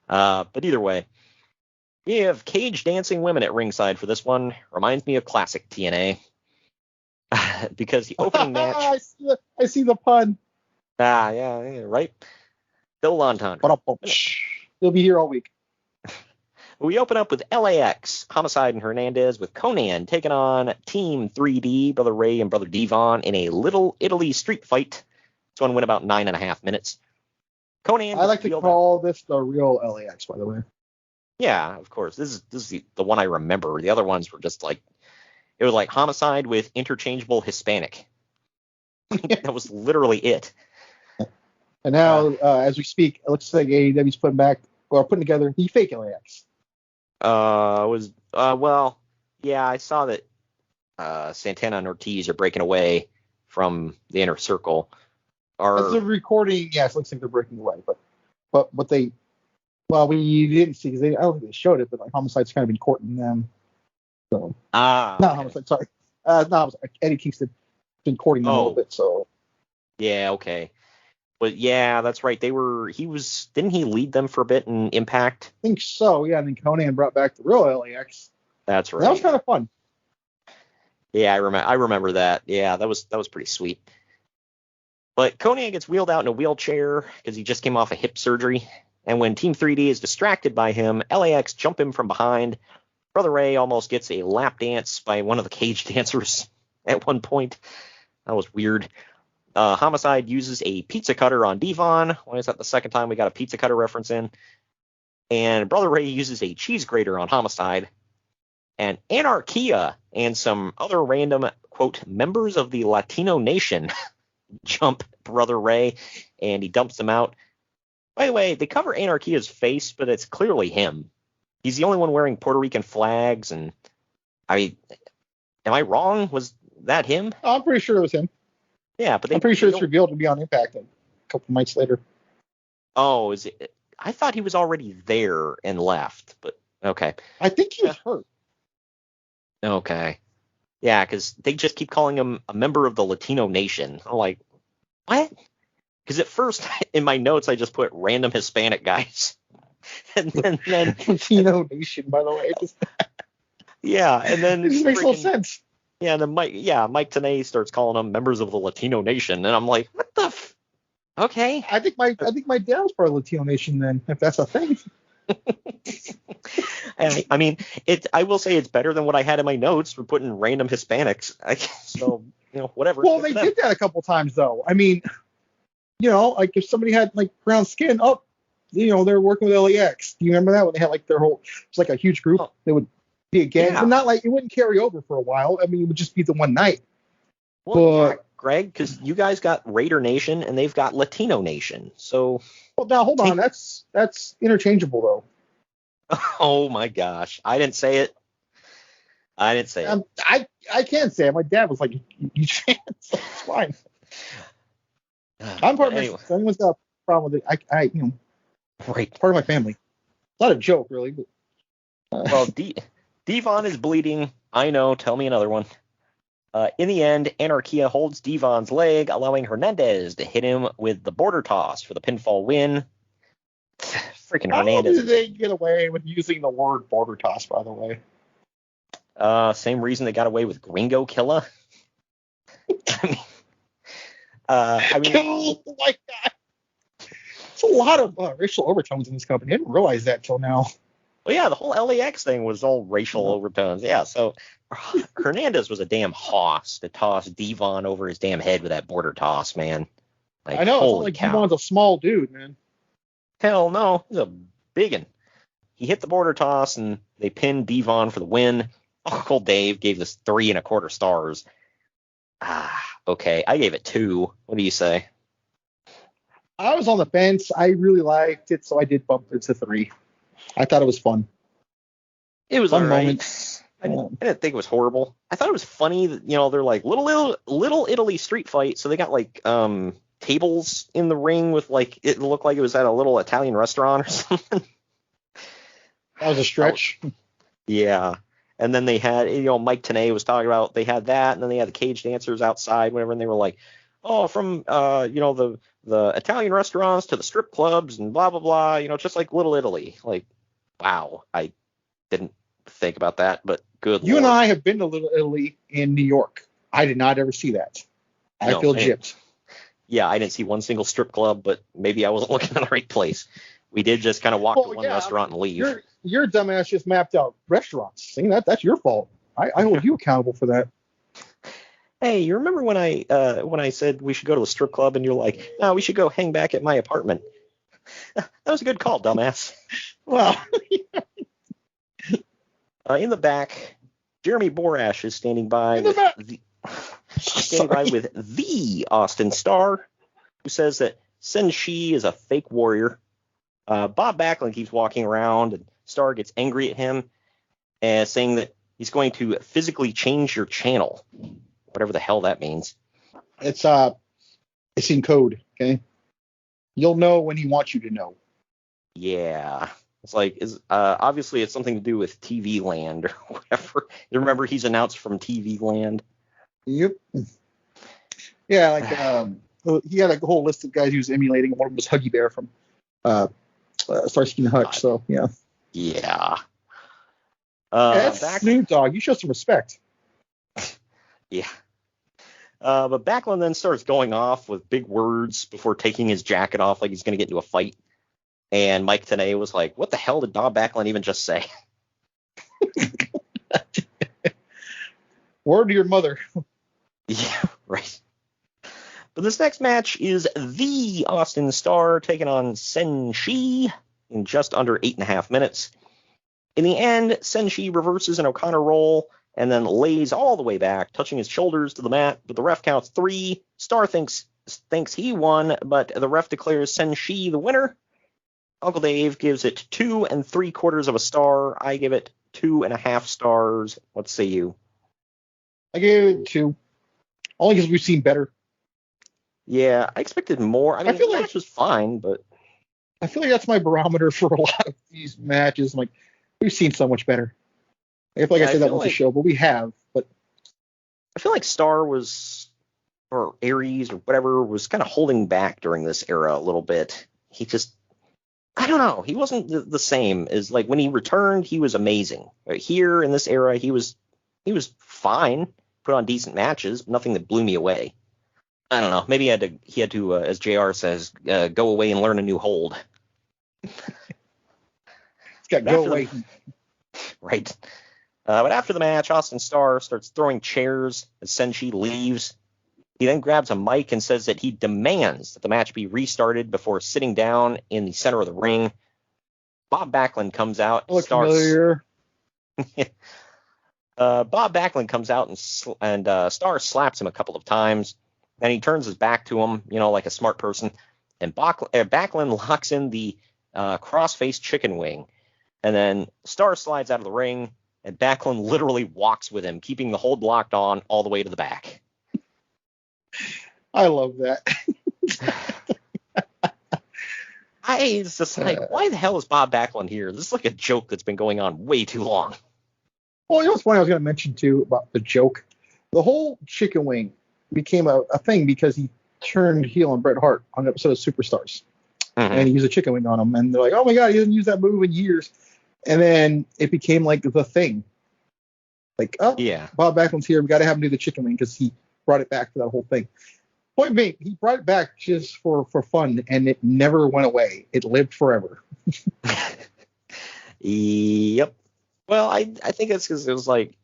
but either way, we have cage dancing women at ringside for this one. Reminds me of classic TNA. Because the opening match. I see the pun. Yeah, right. Bill Entendre. He'll be here all week. We open up with LAX, Homicide and Hernandez, with Conan taking on Team 3D, Brother Ray and Brother Devon, in a Little Italy street fight. This one went about 9.5 minutes. Conan. I like to call this the real LAX, by the way. Yeah, of course. This is the one I remember. The other ones were just like, it was like Homicide with interchangeable Hispanic. That was literally it. And now, as we speak, it looks like AEW's putting together the fake LAX. I saw that Santana and Ortiz are breaking away from the Inner Circle. As of recording, yes, it looks like they're breaking away. But what we didn't see because I don't think they showed it, but like Homicide's kind of been courting them. So Homicide, sorry, not Homicide. Eddie Kingston been courting them a little bit. So yeah, okay. But yeah, that's right. Didn't he lead them for a bit in Impact? I think so, yeah. And then Conan brought back the real LAX. That's right. That was kind of fun. Yeah, I remember that. Yeah, that was pretty sweet. But Conan gets wheeled out in a wheelchair because he just came off a hip surgery. And when Team 3D is distracted by him, LAX jump him from behind. Brother Ray almost gets a lap dance by one of the cage dancers at one point. That was weird. Homicide uses a pizza cutter on Devon. Why is that the second time we got a pizza cutter reference in? And Brother Ray uses a cheese grater on Homicide. And Anarchia and some other random, quote, members of the Latino nation jump Brother Ray, and he dumps them out. By the way, they cover Anarchia's face, but it's clearly him. He's the only one wearing Puerto Rican flags, and am I wrong? Was that him? I'm pretty sure it was him. Yeah, but I'm pretty sure it's revealed to be on Impact a couple nights later. Oh, is it? I thought he was already there and left, but okay. I think he was hurt. Okay. Yeah, because they just keep calling him a member of the Latino nation. I'm like, what? Because at first in my notes I just put random Hispanic guys. And then Latino Nation, by the way. Yeah, and then it just makes no sense. Yeah, and then Mike Tenay starts calling them members of the Latino Nation, and I'm like, what the okay. I think my dad was part of Latino Nation then, if that's a thing. And I mean, I will say it's better than what I had in my notes for putting random Hispanics. So, whatever. Well, they did that a couple times, though. I mean, like if somebody had like brown skin, they're working with LAX. Do you remember that when they had like their whole, it's like a huge group? They would be a gang, but not like it wouldn't carry over for a while. I mean, it would just be the one night. Well, yeah, Greg, because you guys got Raider Nation and they've got Latino Nation. So. Well, now hold on, that's interchangeable though. Oh my gosh, I didn't say it. I can't say it. My dad was like, you can't. So it's fine. I'm part of my. If anyone's got a problem with it, right. Part of my family. It's not a joke, really. But, well, Devon is bleeding. I know. Tell me another one. In the end, Anarquia holds Devon's leg, allowing Hernandez to hit him with the border toss for the pinfall win. Freaking Hernandez. How did they get away with using the word border toss, by the way? Same reason they got away with Gringo Killa. I mean, oh my God. It's a lot of racial overtones in this company. I didn't realize that till now. Well, yeah, the whole LAX thing was all racial overtones. Yeah, so Hernandez was a damn hoss to toss Devon over his damn head with that border toss, man. Like, I know. Holy it's cow. Devon's a small dude, man. Hell no, he's a biggin. He hit the border toss, and they pinned Devon for the win. Uncle Dave gave this 3 1/4 stars. Okay, I gave it 2. What do you say? I was on the fence. I really liked it, so I did bump it to 3. I thought it was fun. It was fun all right. moments. I didn't think it was horrible. I thought it was funny that, they're like little Italy street fight, so they got like tables in the ring with like it looked like it was at a little Italian restaurant or something. That was a stretch. Yeah. And then they had, Mike Tenay was talking about they had that, and then they had the cage dancers outside, whatever, and they were like, oh, from the Italian restaurants to the strip clubs and blah blah blah, just like Little Italy. Like, wow, I didn't think about that, but good. You Lord. And I have been to Little Italy in New York. I did not ever see that. I feel gypped. Yeah, I didn't see one single strip club, but maybe I wasn't looking in the right place. We did just kind of walk to one restaurant and leave. Your dumbass just mapped out restaurants. See, that's your fault. I hold you accountable for that. Hey, you remember when I said we should go to a strip club and you're like, no, we should go hang back at my apartment. That was a good call, dumbass. Well, in the back, Jeremy Borash is standing by with the Austin Star, who says that Senshi is a fake warrior. Bob Backlund keeps walking around, and Star gets angry at him, saying that he's going to physically change your channel, whatever the hell that means. It's in code, okay? You'll know when he wants you to know. Yeah, it's like obviously it's something to do with TV Land or whatever. You remember he's announced from TV Land. Yep. Yeah, like he had a whole list of guys he was emulating. One of them was Huggy Bear from Starsky and Hutch. So yeah. Yeah. That's Snoop Dogg. You show some respect. Yeah. But Backlund then starts going off with big words before taking his jacket off like he's going to get into a fight. And Mike Tenay was like, what the hell did Bob Backlund even just say? Word to your mother. Yeah, right. But this next match is the Austin Star taking on Senshi in just under 8.5 minutes. In the end, Senshi reverses an O'Connor roll and then lays all the way back, touching his shoulders to the mat, but the ref counts 3. Star thinks he won, but the ref declares Senshi the winner. Uncle Dave gives it 2 3/4 star. I give it 2.5 stars. What say you? I gave it 2. Only because we've seen better. Yeah, I expected more. I mean, the match was fine, but I feel like that's my barometer for a lot of these matches. I'm like, we've seen so much better. I feel like I said that once a show, but we have. But I feel like Star was, or Aries or whatever, was kind of holding back during this era a little bit. He just I don't know. He wasn't the same as like when he returned. He was amazing. Here in this era, he was fine. Put on decent matches, but nothing that blew me away. I don't know. Maybe he had to, as JR says, go away and learn a new hold. It's got to go away. Right. But after the match, Austin Starr starts throwing chairs as Senshi leaves. He then grabs a mic and says that he demands that the match be restarted before sitting down in the center of the ring. Bob Backlund comes out. Looks familiar. Bob Backlund comes out and Starr slaps him a couple of times. Then he turns his back to him, like a smart person. And Backlund locks in the cross-face chicken wing. And then Starr slides out of the ring, and Backlund literally walks with him, keeping the hold locked on all the way to the back. I love that. It's just like, why the hell is Bob Backlund here? This is like a joke that's been going on way too long. Well, what's funny I was going to mention, too, about the joke. The whole chicken wing became a thing because he turned heel on Bret Hart on an episode of Superstars. Mm-hmm. And he used a chicken wing on him. And they're like, oh, my God, he hasn't used that move in years. And then it became like the thing. Like, oh, yeah, Bob Backlund's here. We got to have him do the chicken wing because he brought it back to that whole thing. Point being, he brought it back just for fun, and it never went away. It lived forever. Yep. Well, I think it's because it was like,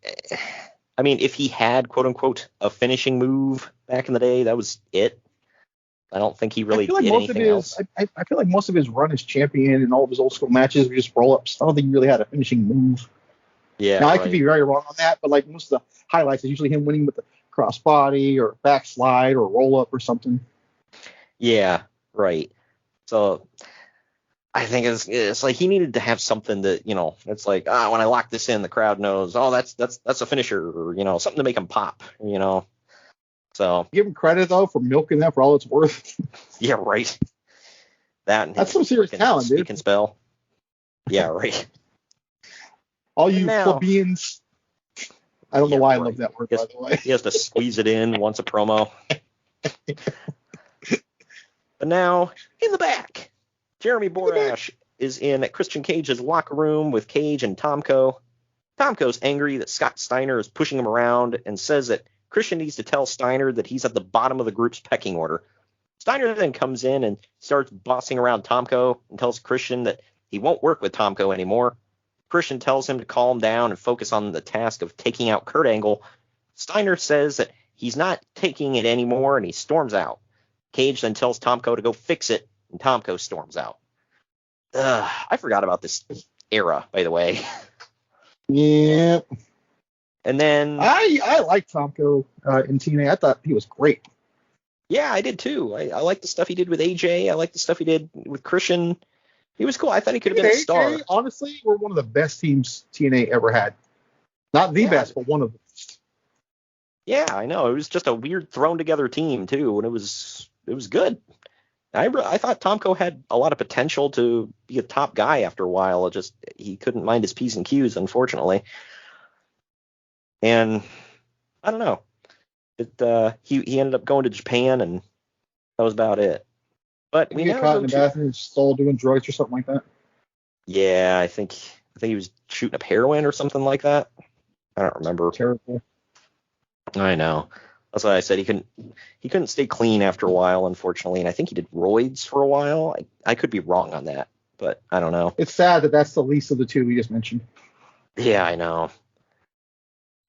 I mean, if he had, quote unquote, a finishing move back in the day, that was it. I don't think he really did anything else. I feel like most of his run as champion and all of his old school matches were just roll-ups. I don't think he really had a finishing move. Yeah. Now, I could be very wrong on that, but like most of the highlights is usually him winning with the crossbody or backslide or roll-up or something. Yeah, right. So I think it's like he needed to have something that, it's like, when I lock this in, the crowd knows, that's a finisher, or, something to make him pop, So give him credit though for milking that for all it's worth. Yeah, right. That's some serious talent, dude. He can spell. Yeah, right. All you plebeians. I don't know why I love that word, by the way. He has to squeeze it in once a promo. But now, in the back, Jeremy Borash is in Christian Cage's locker room with Cage and Tomko. Tomko's angry that Scott Steiner is pushing him around and says that Christian needs to tell Steiner that he's at the bottom of the group's pecking order. Steiner then comes in and starts bossing around Tomko and tells Christian that he won't work with Tomko anymore. Christian tells him to calm down and focus on the task of taking out Kurt Angle. Steiner says that he's not taking it anymore, and he storms out. Cage then tells Tomko to go fix it, and Tomko storms out. I forgot about this era, by the way. Yeah. And then I like Tomko in TNA. I thought he was great. Yeah, I did too. I like the stuff he did with AJ. I like the stuff he did with Christian. He was cool. I thought he could have been a star. Honestly, we're one of the best teams TNA ever had. Not the best, but one of the best. Yeah, I know. It was just a weird thrown together team too, and it was good. I thought Tomko had a lot of potential to be a top guy after a while. He couldn't mind his P's and Q's, unfortunately. And I don't know. He ended up going to Japan, and that was about it. But we got caught in the bathroom, stole doing drugs or something like that. Yeah, I think he was shooting up heroin or something like that. I don't remember. Terrible. I know. That's why I said he couldn't stay clean after a while, unfortunately. And I think he did roids for a while. I could be wrong on that, but I don't know. It's sad that that's the least of the two we just mentioned. Yeah, I know.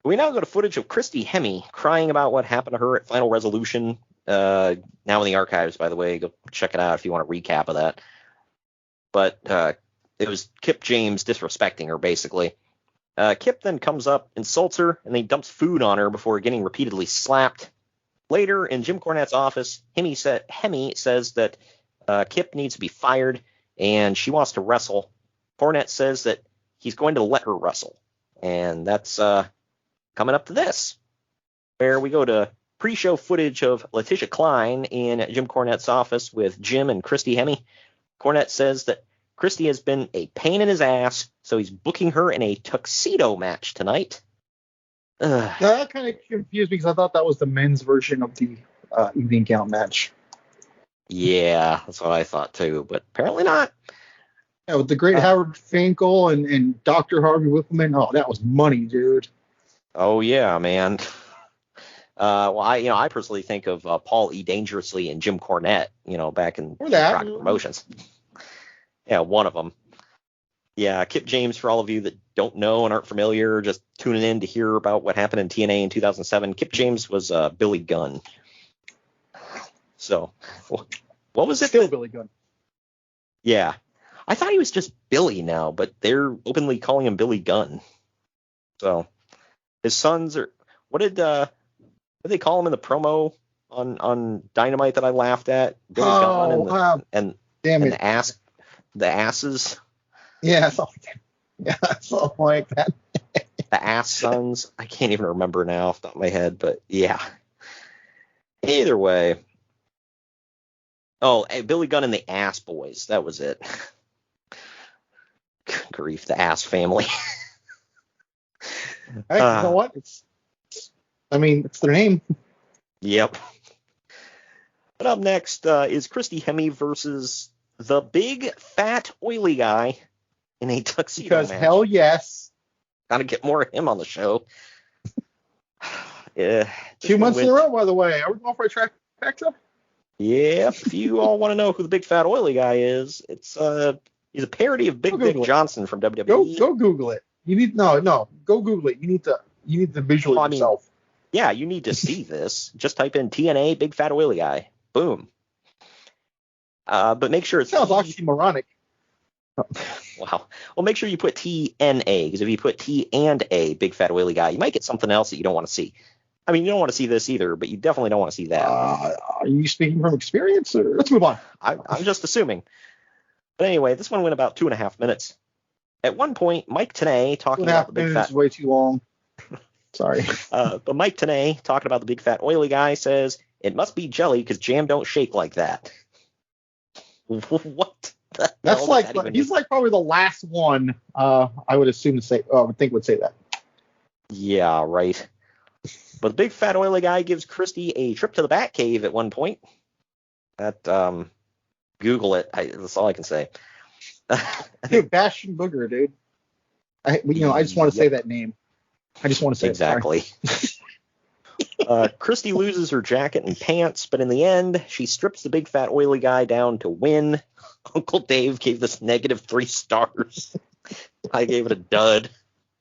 We now go to footage of Christy Hemme crying about what happened to her at Final Resolution. Now in the archives, by the way. Go check it out if you want a recap of that. But it was Kip James disrespecting her, basically. Kip then comes up, insults her, and then dumps food on her before getting repeatedly slapped. Later, in Jim Cornette's office, Hemme says that Kip needs to be fired, and she wants to wrestle. Cornette says that he's going to let her wrestle. And that's coming up to this, where we go to pre-show footage of Letitia Klein in Jim Cornette's office with Jim and Christy Hemme. Cornette says that Christy has been a pain in his ass, so he's booking her in a tuxedo match tonight. That kind of confused me because I thought that was the men's version of the evening count match. Yeah, that's what I thought too, but apparently not. Yeah, with the great Howard Finkel and Dr. Harvey Whippleman. Oh, that was money, dude. Oh yeah, man. Well, I personally think of Paul E. Dangerously and Jim Cornette, back in Crockett Promotions. Yeah, one of them. Yeah, Kip James, for all of you that don't know and aren't familiar, just tuning in to hear about what happened in TNA in 2007, Kip James was Billy Gunn. So, what was it? Still Billy Gunn. Yeah. I thought he was just Billy now, but they're openly calling him Billy Gunn. So, his sons are... What did they call him in the promo on Dynamite that I laughed at? Billy Gunn and the asses. Yeah, something like that. The ass sons. I can't even remember now off the top of my head, but yeah. Either way. Oh, Billy Gunn and the Ass Boys. That was it. Good grief, the Ass Family. Hey, you know what? It's their name. Yep. But up next is Christy Hemme versus the big, fat, oily guy in a tuxedo match. Hell yes. Gotta get more of him on the show. Yeah. 2 months in a row, by the way. Are we going for a trifecta? Yeah, if you all want to know who the big, fat, oily guy is, he's a parody of Big Dick Johnson from WWE. Go Google it. You need go Google it. You need to visually yourself. Yeah, you need to see this. Just type in TNA big fat oily guy. Boom. But make sure it sounds oxymoronic. Wow. Well, make sure you put TNA, because if you put T and A big fat oily guy, you might get something else that you don't want to see. I mean, you don't want to see this either, but you definitely don't want to see that. Are you speaking from experience? Or let's move on. I'm just assuming. But anyway, this one went about 2.5 minutes. At one point, Mike Tenay talking about the big fat... is way too long. Sorry. But Mike Tenay, talking about the big fat oily guy, says, it must be jelly because jam don't shake like that. What? That's like, he's like probably the last one I would assume to say, I would think would say that. Yeah, right. But the big fat oily guy gives Christy a trip to the Batcave at one point. Google it. That's all I can say. Dude, Bastion Booger, dude. I just want to say that name. I just want to say exactly. Christy loses her jacket and pants, but in the end, she strips the big fat oily guy down to win. Uncle Dave gave this -3 stars. I gave it a dud.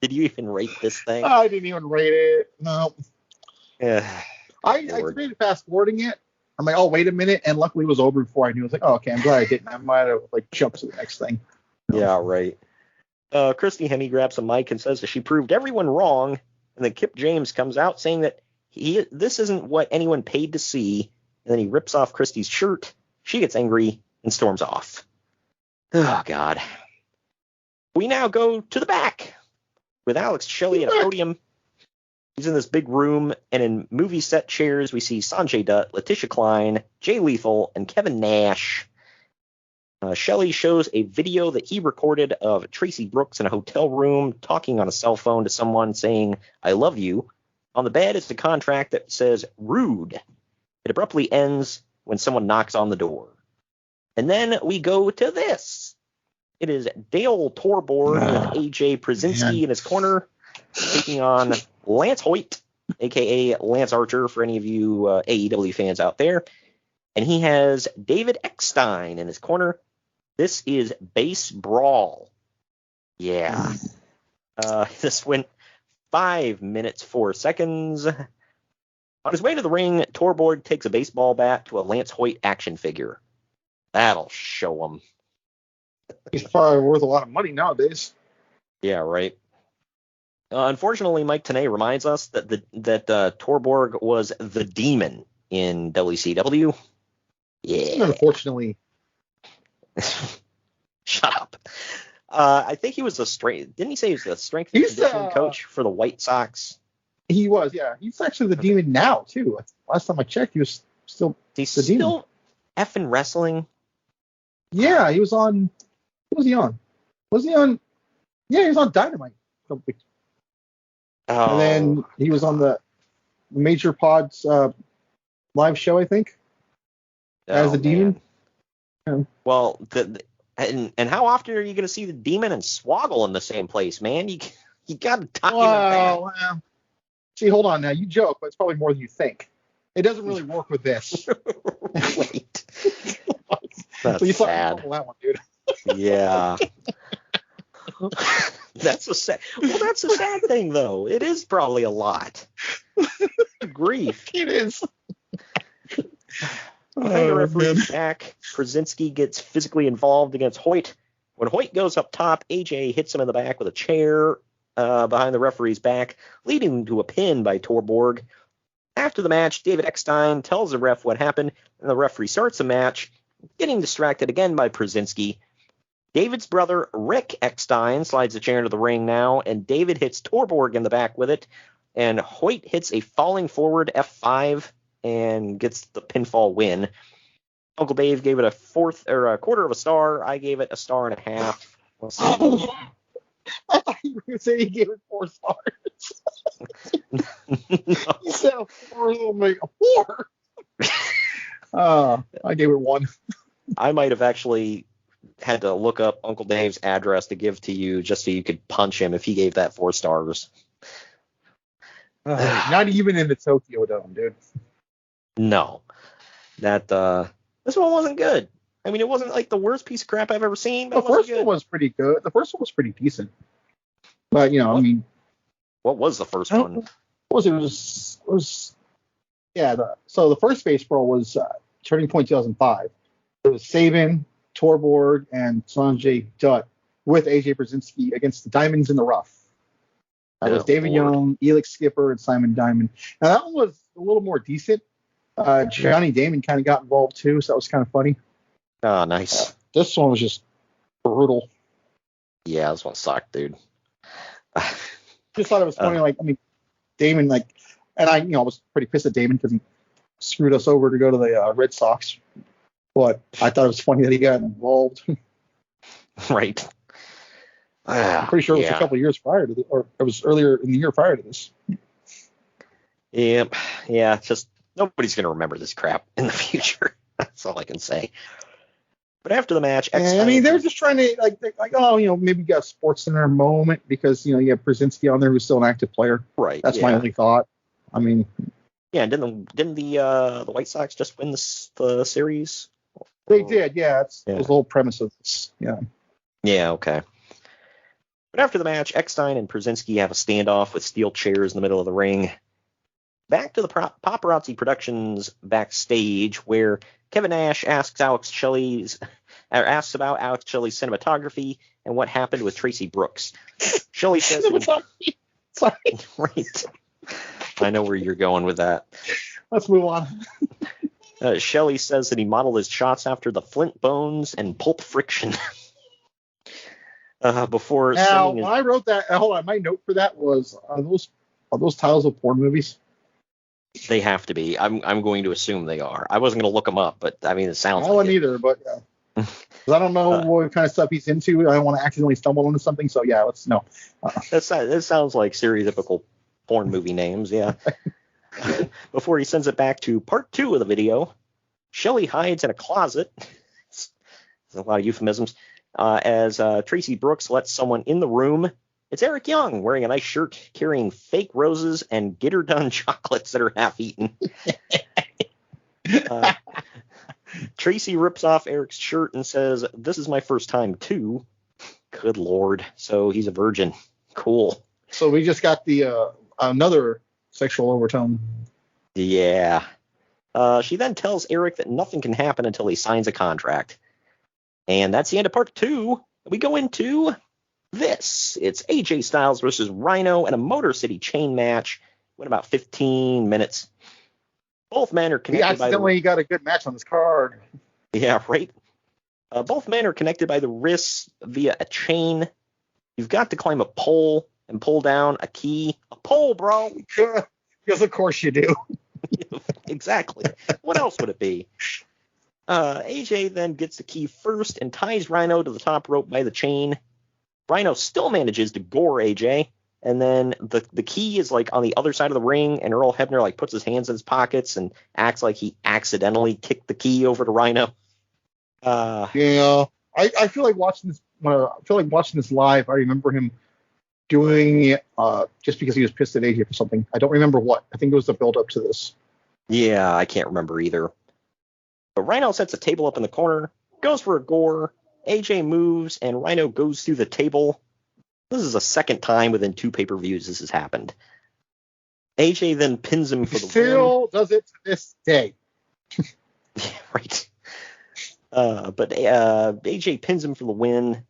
Did you even rate this thing? I didn't even rate it. No. Yeah. I created fast forwarding it. I'm like, oh, wait a minute, and luckily it was over before I knew. I was like, oh, okay, I'm glad I didn't. I might have jumped to the next thing. Yeah, right. Christy Hemme grabs a mic and says that she proved everyone wrong, and then Kip James comes out saying that this isn't what anyone paid to see, and then he rips off Christy's shirt. She gets angry and storms off. Oh, God. We now go to the back with Alex Shelley at a podium. He's in this big room, and in movie set chairs, we see Sanjay Dutt, Letitia Klein, Jay Lethal, and Kevin Nash. Shelley shows a video that he recorded of Tracy Brooks in a hotel room talking on a cell phone to someone saying, I love you. On the bed is a contract that says Roode. It abruptly ends when someone knocks on the door. And then we go to this. It is Dale Torborg with AJ Przinsky in his corner, taking on Lance Hoyt, a.k.a. Lance Archer, for any of you AEW fans out there. And he has David Eckstein in his corner. This is Basebrawl. Yeah. This went 5 minutes, 4 seconds. On his way to the ring, Torborg takes a baseball bat to a Lance Hoyt action figure. That'll show him. He's probably worth a lot of money nowadays. Yeah, right. Unfortunately, Mike Tenay reminds us that Torborg was the Demon in WCW. Yeah. Unfortunately. Shut up. I think he was didn't he say he was the strength and conditioning coach for the White Sox? He was, yeah. He's actually the Demon now, too. Last time I checked, he was still He's the Demon. Still effing wrestling? Yeah, he was on... What was he on? Yeah, he was on Dynamite. Oh. And then he was on the Major Pods live show, I think, as a Demon. Yeah. Well, And how often are you going to see the Demon and Swoggle in the same place, man? You got to document well, that. See, hold on now. You joke, but it's probably more than you think. It doesn't really work with this. Wait. That's you sad. That one, dude. Yeah. That's a sad thing, though. It is probably a lot. Grief. It is. Behind the referee's back, Krasinski gets physically involved against Hoyt. When Hoyt goes up top, AJ hits him in the back with a chair behind the referee's back, leading to a pin by Torborg. After the match, David Eckstein tells the ref what happened, and the referee starts the match, getting distracted again by Krasinski. David's brother, Rick Eckstein, slides the chair into the ring now, and David hits Torborg in the back with it, and Hoyt hits a falling forward F5 and gets the pinfall win. Uncle Dave gave it a quarter of a star. I gave it a star and a half. I thought you were going to say he gave it 4 stars. No. You said a 4, a 4. I gave it 1. I might have actually had to look up Uncle Dave's address to give to you just so you could punch him if he gave that 4 stars. Not even in the Tokyo Dome, dude. No. This one wasn't good. I mean, it wasn't like the worst piece of crap I've ever seen. But The first one was pretty good. The first one was pretty decent. But, I mean. What was the first one? What was it? So the first Basebrawl was Turning Point 2005. It was Saban, Torborg, and Sanjay Dutt with AJ Brzezinski against the Diamonds in the Rough. That was David Young, Elix Skipper, and Simon Diamond. Now, that one was a little more decent. Johnny Damon kind of got involved, too, so that was kind of funny. Oh, nice. This one was just brutal. Yeah, this one sucked, dude. Just thought it was funny. Damon, and I was pretty pissed at Damon because he screwed us over to go to the Red Sox. But I thought it was funny that he got involved. Right. I'm pretty sure it was a couple of years prior to this, or it was earlier in the year prior to this. Yep. Yeah, it's just nobody's going to remember this crap in the future. That's all I can say. But after the match, they're just trying to maybe got a Sports Center moment because you have Brzezinski on there who's still an active player. Right. That's my only thought. I mean. Yeah, didn't the White Sox just win the series? They did. Yeah, it was the whole premise of this. Yeah. Yeah. Okay. But after the match, Eckstein and Brzezinski have a standoff with steel chairs in the middle of the ring. Back to the Paparazzi Productions backstage, where Kevin Nash asks about Alex Shelley's cinematography and what happened with Tracy Brooks. Shelley says, Sorry. Right. I know where you're going with that. Let's move on. Shelley says that he modeled his shots after the Flint Bones and Pulp Friction. Before now, when I wrote that, hold on, my note for that was, are those titles of porn movies? They have to be. I'm going to assume they are. I wasn't going to look them up, but I mean, it sounds. I wouldn't either, but I don't know what kind of stuff he's into. I don't want to accidentally stumble into something, so yeah, let's know. That sounds like stereotypical porn movie names, yeah. Before he sends it back to part 2 of the video, Shelley hides in a closet. There's a lot of euphemisms. As Tracy Brooks lets someone in the room. It's Eric Young wearing a nice shirt, carrying fake roses and get-her-done chocolates that are half-eaten. Tracy rips off Eric's shirt and says, "This is my first time, too." Good Lord. So he's a virgin. Cool. So we just got the another sexual overtone. Yeah. She then tells Eric that nothing can happen until he signs a contract. And that's the end of part 2. We go into this. It's AJ Styles versus Rhino in a Motor City chain match. Went about 15 minutes. Both men are connected. He accidentally got a good match on this card. Yeah, right. Both men are connected by the wrists via a chain. You've got to climb a pole and pull down a key. A pole, bro. Because of course you do. Exactly. What else would it be? AJ then gets the key first and ties Rhino to the top rope by the chain. Rhino still manages to gore AJ, and then the key is on the other side of the ring, and Earl Hebner puts his hands in his pockets and acts like he accidentally kicked the key over to Rhino. Yeah, I feel like watching this. Live. I remember him doing it just because he was pissed at AJ for something. I don't remember what. I think it was the build up to this. Yeah, I can't remember either. But Rhino sets a table up in the corner, goes for a gore. AJ moves, and Rhino goes through the table. This is the second time within 2 pay-per-views this has happened. AJ then pins him for the win. Still does it to this day. Yeah, right. But AJ pins him for the win.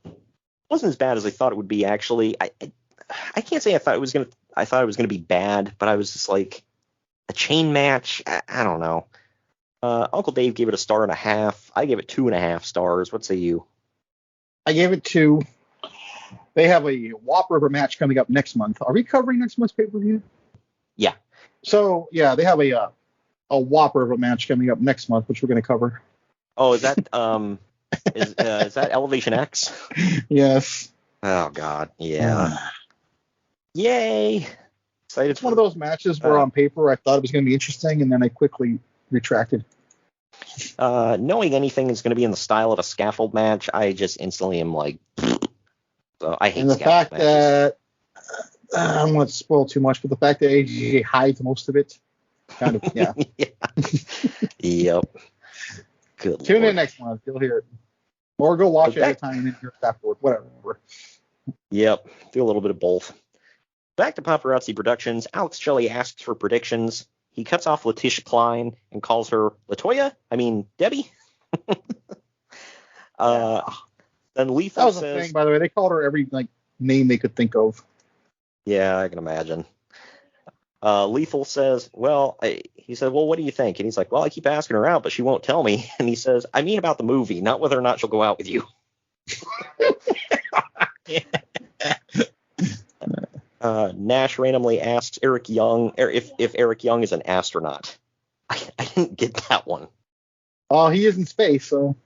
Wasn't as bad as I thought it would be, actually. I can't say I thought it was gonna be bad, but I was just like, a chain match. I don't know. Uncle Dave gave it 1.5 stars. I gave it 2.5 stars. What say you? I gave it 2. They have a Whop River match coming up next month. Are we covering next month's pay-per-view? Yeah. So, yeah, they have a Whop River match coming up next month, which we're going to cover. Oh, is that is that Elevation X? Yes. Oh, God. Yeah. Yay. Excited. It's one of those matches where on paper I thought it was going to be interesting, and then I quickly retracted. Knowing anything is going to be in the style of a scaffold match, I just instantly am like, so I hate. And the fact matches. that I don't want to spoil too much, but the fact that AJ hides most of it, kind of, yeah. Yep. Good. Tune in next month, you'll hear it, or go watch it at a time and then hear it afterward, whatever. Yep. Do a little bit of both. Back to Paparazzi Productions. Alex Shelley asks for predictions. He cuts off Letitia Klein and calls her Latoya. I mean, Debbie. Then Lethal that was says, a thing, by the way. They called her every name they could think of. Yeah, I can imagine. Lethal says, he said, well, what do you think? And he's like, well, I keep asking her out, but she won't tell me. And he says, I mean about the movie, not whether or not she'll go out with you. Nash randomly asks Eric Young if Eric Young is an astronaut. I didn't get that one. Oh, he is in space, so.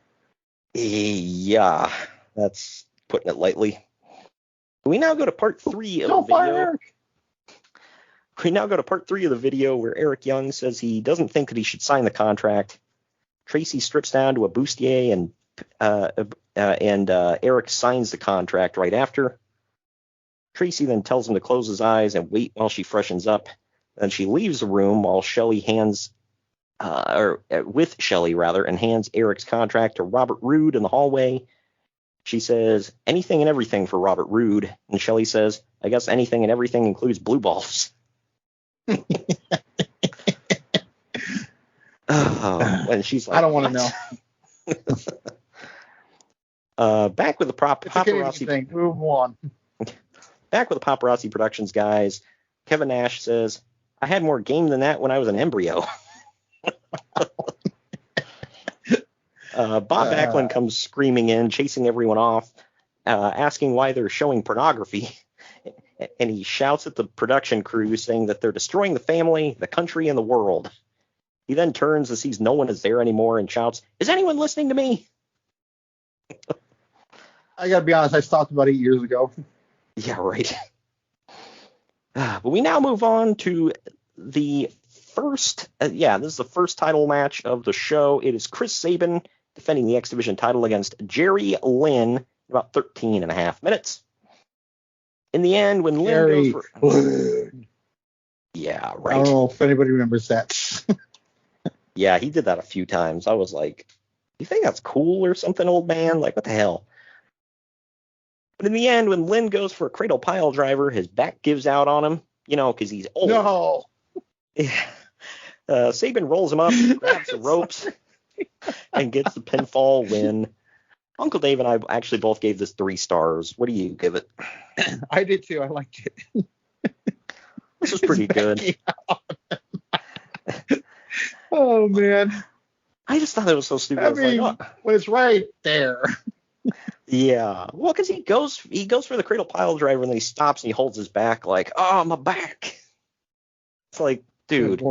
Yeah, that's putting it lightly. We now go to part 3 of the video. We now go to part 3 of the video where Eric Young says he doesn't think that he should sign the contract. Tracy strips down to a bustier and Eric signs the contract right after. Tracy then tells him to close his eyes and wait while she freshens up. Then she leaves the room while Shelley hands Eric's contract to Robert Roode in the hallway. She says, anything and everything for Robert Roode. And Shelley says, I guess anything and everything includes blue balls. And she's like, I don't want to know. Back with the paparazzi thing. Move on. Back with the Paparazzi Productions guys, Kevin Nash says, I had more game than that when I was an embryo. Bob Backlund comes screaming in, chasing everyone off, asking why they're showing pornography. And he shouts at the production crew, saying that they're destroying the family, the country, and the world. He then turns and sees no one is there anymore and shouts, is anyone listening to me? I got to be honest, I stopped about 8 years ago. Yeah, right. But we now move on to the first, this is the first title match of the show. It is Chris Sabin defending the X Division title against Jerry Lynn in about 13.5 minutes. In the end, when Lynn goes for... Yeah, right. I don't know if anybody remembers that. Yeah, he did that a few times. I was like, you think that's cool or something, old man? Like, what the hell? But in the end, when Lynn goes for a cradle pile driver, his back gives out on him, because he's old. No. Sabin rolls him up, grabs the ropes, and gets the pinfall win. Uncle Dave and I actually both gave this 3 stars. What do you give it? I did too. I liked it. This was pretty good. Oh, man. I just thought it was so stupid. I mean, when it's right there. Yeah. Well, because he goes for the cradle pile driver, and then he stops and he holds his back like, oh, my back. It's like, dude.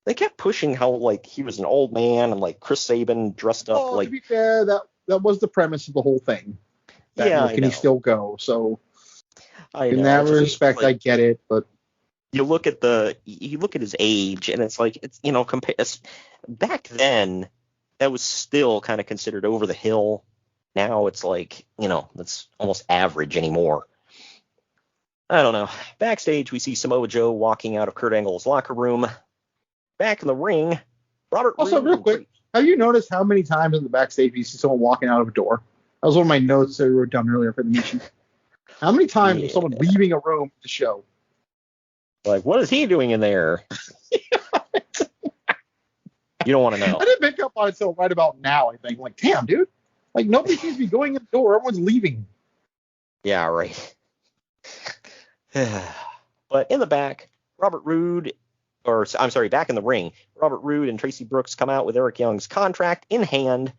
They kept pushing how, he was an old man and, Chris Sabin dressed up to be fair, that was the premise of the whole thing. Can he still go? So, in that respect, I get it, but... You look at his age, and it's like, back then, that was still kind of considered over the hill. Now it's like, that's almost average anymore. I don't know. Backstage, we see Samoa Joe walking out of Kurt Angle's locker room. Back in the ring, Robert Also, Roode real quick, have you noticed how many times in the backstage you see someone walking out of a door? That was one of my notes that I wrote down earlier for the mission. How many times was someone leaving a room to show? Like, what is he doing in there? You don't want to know. I didn't pick up on it until right about now, I think. Like, damn, dude. Like, nobody seems to be going in the door. Everyone's leaving. Yeah, right. But in the back, back in the ring, Robert Roode and Tracy Brooks come out with Eric Young's contract in hand.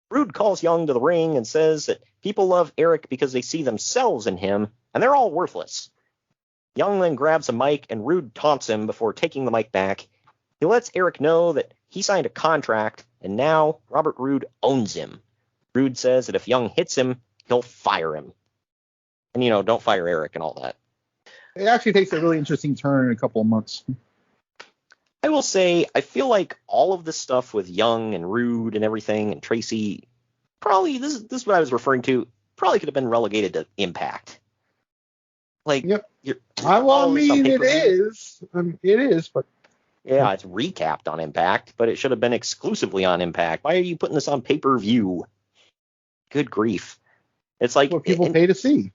Roode calls Young to the ring and says that people love Eric because they see themselves in him, and they're all worthless. Young then grabs a mic, and Roode taunts him before taking the mic back. He lets Eric know that he signed a contract, and now Robert Roode owns him. Roode says that if Young hits him, he'll fire him. And, don't fire Eric and all that. It actually takes a really interesting turn in a couple of months. I will say, I feel like all of this stuff with Young and Roode and everything and Tracy, probably, this is what I was referring to, probably could have been relegated to Impact. Like, yep. It is. It is, but... Yeah, it's recapped on Impact, but it should have been exclusively on Impact. Why are you putting this on pay-per-view? Good grief. It's like... what people pay to see.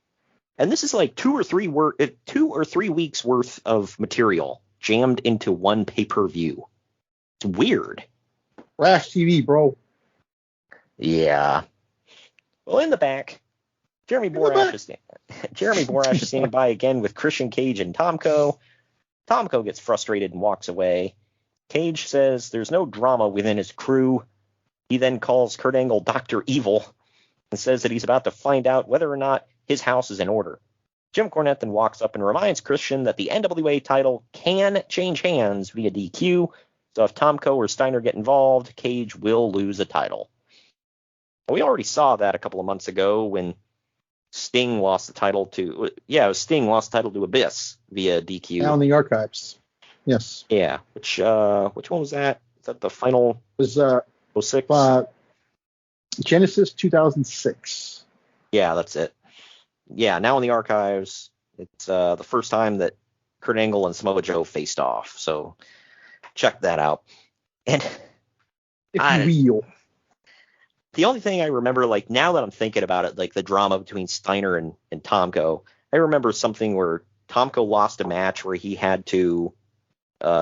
And this is like 2 or 3 weeks worth of material jammed into one pay-per-view. It's weird. Flash TV, bro. Yeah. Well, in the back, Jeremy Borash is standing by again with Christian Cage and Tomko. Tomko gets frustrated and walks away. Cage says there's no drama within his crew. He then calls Kurt Angle Dr. Evil and says that he's about to find out whether or not his house is in order. Jim Cornette then walks up and reminds Christian that the NWA title can change hands via DQ, so if Tomko or Steiner get involved, Cage will lose a title. We already saw that a couple of months ago when Sting lost the title to Abyss via DQ. Down the archives. Yes. Yeah. Which one was that? Is that the final? It was 06? Genesis 2006. Yeah, that's it. Yeah, now in the archives, it's the first time that Kurt Angle and Samoa Joe faced off. So check that out. And the only thing I remember, like now that I'm thinking about it, like the drama between Steiner and Tomko, I remember something where Tomko lost a match where he had to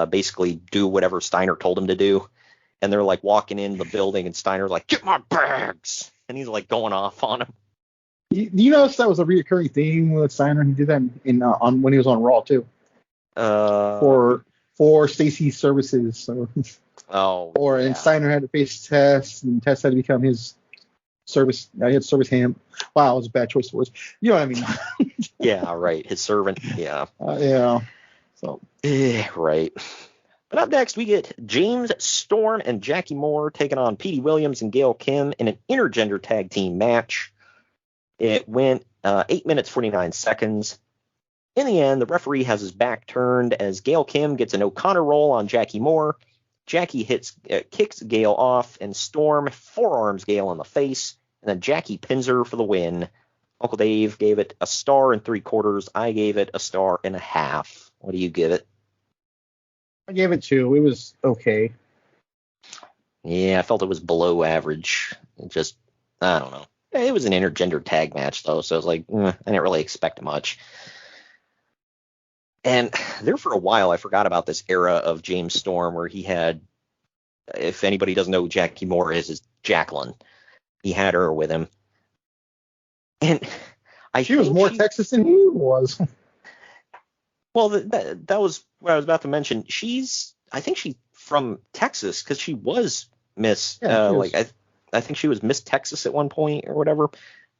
basically do whatever Steiner told him to do. And they're like walking in the building and Steiner's like, get my bags. And he's like going off on him. You notice that was a reoccurring theme with Steiner? He did that on when he was on Raw too. For Stacy's services. So. And Steiner had to face Tess, and Tess had to become his service. He had to service him. Wow, it was a bad choice of words. You know what I mean? Yeah, right. His servant. Yeah. Yeah. So. Right. But up next, we get James Storm and Jackie Moore taking on Petey Williams and Gail Kim in an intergender tag team match. It went 8 minutes, 49 seconds. In the end, the referee has his back turned as Gail Kim gets an O'Connor roll on Jackie Moore. Jackie kicks Gail off, and Storm forearms Gail in the face, and then Jackie pins her for the win. Uncle Dave gave it a 1 3/4. I gave it a 1.5 stars. What do you give it? I gave it 2. It was okay. Yeah, I felt it was below average. I don't know. It was an intergender tag match, though, so I was like, I didn't really expect much. And there for a while, I forgot about this era of James Storm where he had, if anybody doesn't know who Jackie Moore is Jacqueline. He had her with him. And she was more Texas than he was. Well, that was what I was about to mention. I think she's from Texas because she was Miss, I think she was Miss Texas at one point or whatever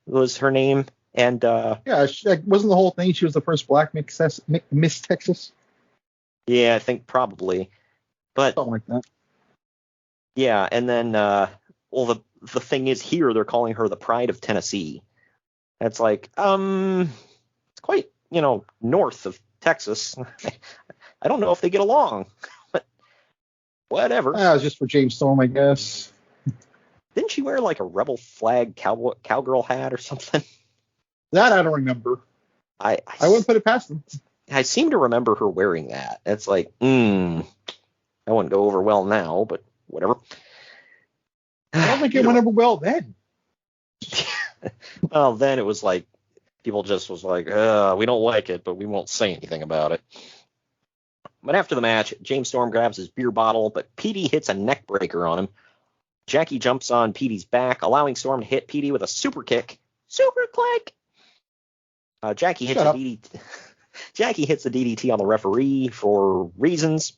was her name. And wasn't the whole thing she was the first black Miss Texas? Yeah, I think probably. But something like that. Yeah, and then the thing is here they're calling her the Pride of Tennessee. It's like it's quite, north of Texas. I don't know if they get along. But whatever. It was just for James Storm, I guess. Didn't she wear like a rebel flag cowgirl hat or something? That I don't remember. I wouldn't put it past them. I seem to remember her wearing that. It's like, that wouldn't go over well now, but whatever. I don't think it went over well then. Well, then it was like, people just was like, we don't like it, but we won't say anything about it. But after the match, James Storm grabs his beer bottle, but Petey hits a neck breaker on him. Jackie jumps on Petey's back, allowing Storm to hit Petey with a super kick. Super click! Jackie hits the DDT on the referee for reasons.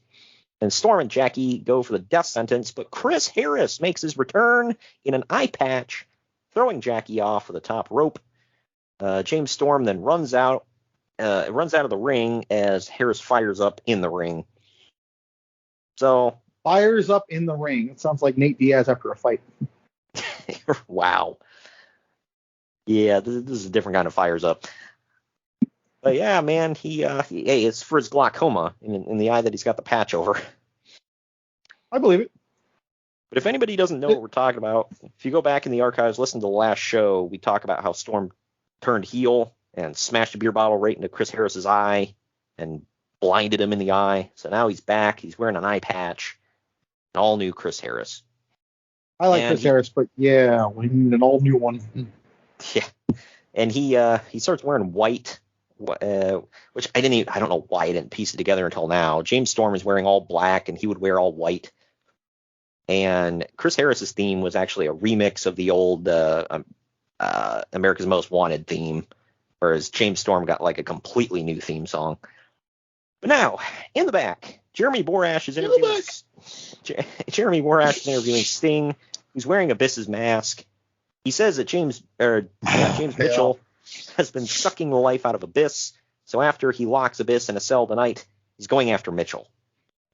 And Storm and Jackie go for the death sentence, but Chris Harris makes his return in an eye patch, throwing Jackie off of the top rope. James Storm then runs out of the ring as Harris fires up in the ring. So fires up in the ring. It sounds like Nate Diaz after a fight. Wow. Yeah, this is a different kind of fires up. But yeah, man, it's for his glaucoma in the eye that he's got the patch over. I believe it. But if anybody doesn't know what we're talking about, if you go back in the archives, listen to the last show, we talk about how Storm turned heel and smashed a beer bottle right into Chris Harris's eye and blinded him in the eye. So now he's back. He's wearing an eye patch. An all new Chris Harris. I like Chris Harris, but yeah, we need an all new one. Yeah, and he starts wearing white. Which I don't know why I didn't piece it together until now. James Storm is wearing all black and he would wear all white. And Chris Harris's theme was actually a remix of the old America's Most Wanted theme, whereas James Storm got like a completely new theme song. But now, in the back, Jeremy Borash is interviewing Sting, who's wearing Abyss's mask. He says that James Mitchell has been sucking the life out of Abyss, so after he locks Abyss in a cell tonight, he's going after Mitchell.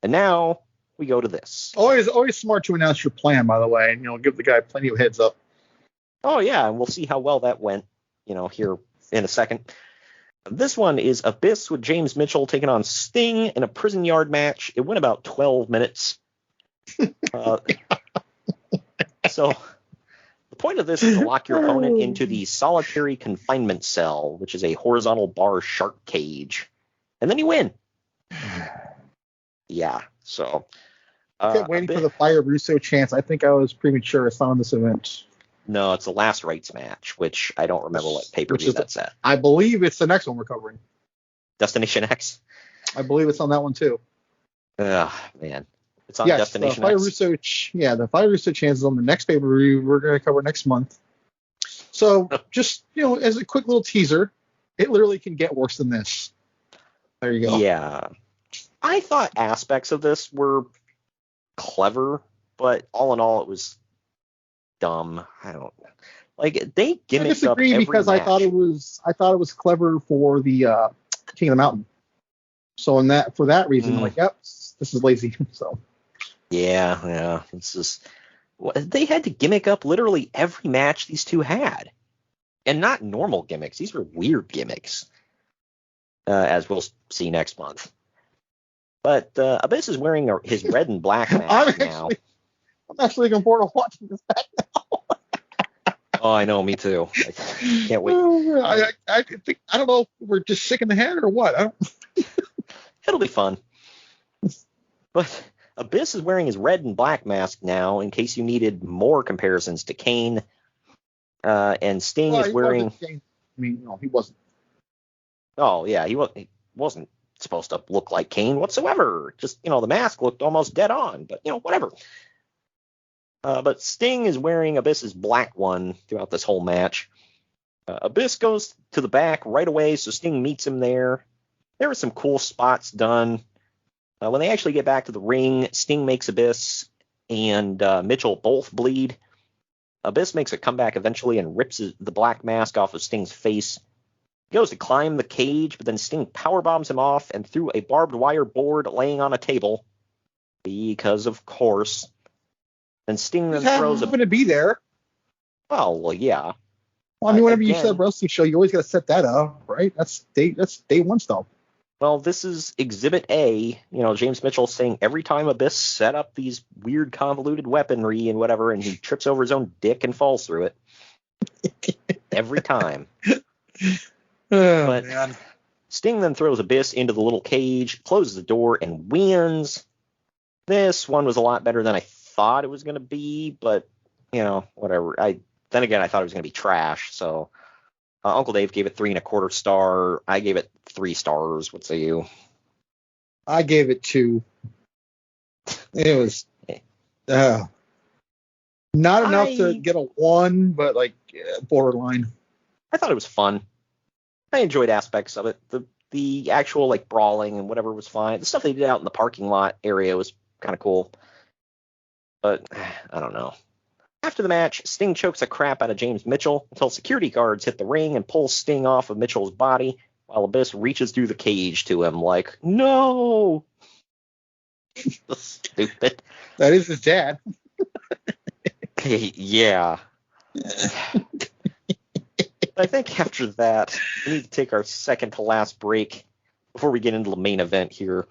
And now we go to this. Always smart to announce your plan, by the way, and give the guy plenty of heads up. Oh yeah, and we'll see how well that went, here in a second. This one is Abyss with James Mitchell taking on Sting in a prison yard match. It went about 12 minutes. So the point of this is to lock your opponent into the solitary confinement cell, which is a horizontal bar shark cage, and then you win. Yeah, so. I kept waiting for the Fire Russo chance. I think I was premature. It's not on this event. No, it's the Last Rites match, which I don't remember what pay-per-view that's at. I believe it's the next one we're covering. Destination X? I believe it's on that one, too. Man. It's on Destination X. The Fire Russo chance is on the next pay-per-view we're going to cover next month. So, just, as a quick little teaser, it literally can get worse than this. There you go. Yeah. I thought aspects of this were clever, but all in all, it was dumb. I don't like they gimmicked up every disagree because match. I thought it was clever for the King of the Mountain. So for that reason, I'm like, yep, this is lazy. So yeah, it's just they had to gimmick up literally every match these two had, and not normal gimmicks. These were weird gimmicks, as we'll see next month. But Abyss is wearing his red and black mask now. I'm actually looking forward to watching this back now. Oh, I know, me too. I can't wait. I don't know if we're just sick in the head or what. It'll be fun. But Abyss is wearing his red and black mask now, in case you needed more comparisons to Kane. And Sting is wearing. He wasn't. Oh yeah, he wasn't supposed to look like Kane whatsoever. Just the mask looked almost dead on, but whatever. But Sting is wearing Abyss's black one throughout this whole match. Abyss goes to the back right away, so Sting meets him there. There were some cool spots done. When they actually get back to the ring, Sting makes Abyss and Mitchell both bleed. Abyss makes a comeback eventually and rips the black mask off of Sting's face. He goes to climb the cage, but then Sting powerbombs him off and through a barbed wire board laying on a table. Because, of course. Then Sting then throws going to be there. Well, yeah. Well, whenever you set a wrestling show, you always got to set that up, right? That's day one stuff. Well, this is Exhibit A. James Mitchell saying every time Abyss set up these weird convoluted weaponry and whatever, and he trips over his own dick and falls through it. Every time. But man. Sting then throws Abyss into the little cage, closes the door, and wins. This one was a lot better than I thought it was going to be, but, whatever. Then again, I thought it was going to be trash, so... Uncle Dave gave it 3 1/4 star. I gave it 3 stars. What say you? I gave it 2. It was not enough to get a 1, but borderline. I thought it was fun. I enjoyed aspects of it. The actual brawling and whatever was fine. The stuff they did out in the parking lot area was kind of cool. But I don't know. After the match, Sting chokes the crap out of James Mitchell until security guards hit the ring and pull Sting off of Mitchell's body while Abyss reaches through the cage to him like, no! Stupid. That is his dad. Yeah. I think after that, we need to take our second to last break before we get into the main event here.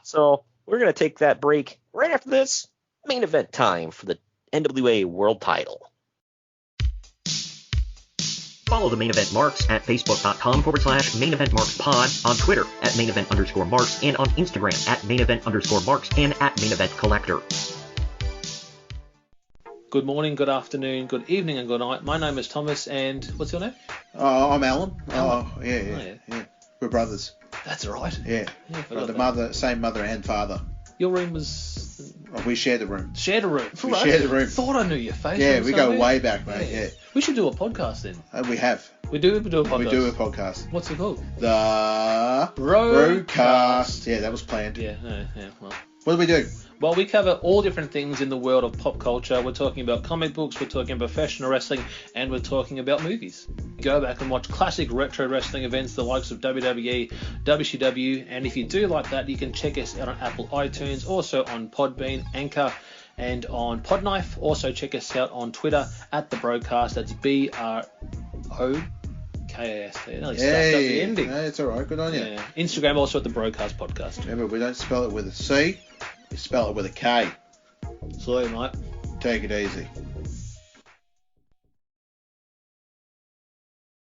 So we're going to take that break right after this. Main event time for the NWA World Title. Follow the Main Event Marks at Facebook.com/Main Event Marks Pod, on Twitter at Main Event _Marks, and on Instagram at Main Event _Marks and at Main Event Collector. Good morning, good afternoon, good evening, and good night. My name is Thomas, and what's your name? I'm Alan. Oh, yeah. We're brothers. That's right. Yeah. Same mother and father. Your room was... We shared the room. Shared a room. We shared the room. Thought I knew your face. Yeah, we go way back, mate. Yeah. We should do a podcast then. We have. We do a podcast. We do a podcast. What's it called? The Broadcast. Yeah, that was planned. Yeah. Well. What do we do? Well, we cover all different things in the world of pop culture. We're talking about comic books, we're talking about professional wrestling, and we're talking about movies. Go back and watch classic retro wrestling events, the likes of WWE, WCW, and if you do like that, you can check us out on Apple iTunes, also on Podbean, Anchor, and on Podknife. Also check us out on Twitter at The Broadcast. That's BROKAST. Hey, it's all right. Good on you. Yeah. Instagram also at The Broadcast Podcast. Remember, we don't spell it with a C. You spell it with a K. Sorry, mate. Take it easy.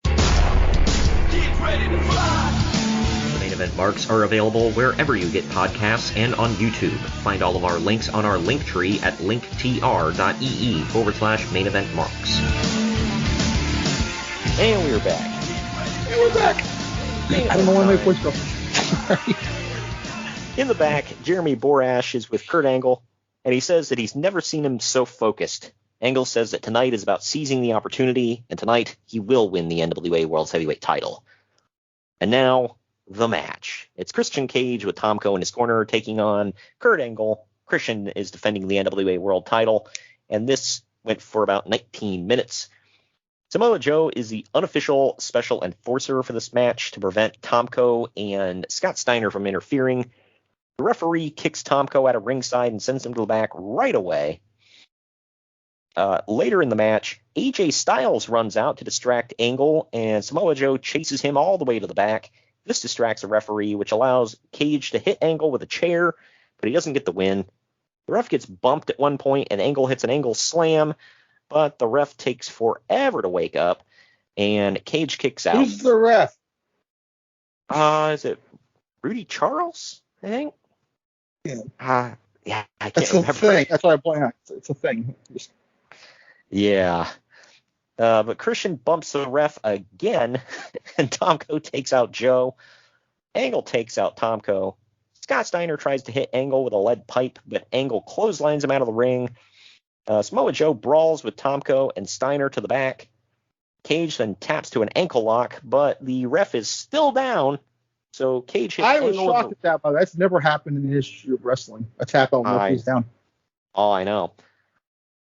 Get ready to fly. The Main Event Marks are available wherever you get podcasts and on YouTube. Find all of our links on our link tree at linktr.ee/Main Event Marks. And we're back. I don't know why my voice goes. Sorry. In the back, Jeremy Borash is with Kurt Angle, and he says that he's never seen him so focused. Angle says that tonight is about seizing the opportunity, and tonight he will win the NWA World Heavyweight title. And now, the match. It's Christian Cage with Tomko in his corner taking on Kurt Angle. Christian is defending the NWA World title, and this went for about 19 minutes. Samoa Joe is the unofficial special enforcer for this match to prevent Tomko and Scott Steiner from interfering. The referee kicks Tomko out of ringside and sends him to the back right away. Later in the match, AJ Styles runs out to distract Angle, and Samoa Joe chases him all the way to the back. This distracts the referee, which allows Cage to hit Angle with a chair, but he doesn't get the win. The ref gets bumped at one point, and Angle hits an Angle slam, but the ref takes forever to wake up, and Cage kicks out. Who's the ref? Is it Rudy Charles, I think? Yeah. I can't remember. Thing. That's what I point out. It's a thing. Yeah. But Christian bumps the ref again, and Tomko takes out Joe. Angle takes out Tomko. Scott Steiner tries to hit Angle with a lead pipe, but Angle clotheslines him out of the ring. Samoa Joe brawls with Tomko and Steiner to the back. Cage then taps to an ankle lock, but the ref is still down. So Cage hits I was Angle shocked at that, but that's never happened in the history of wrestling. A tap on referee's down. Oh, I know.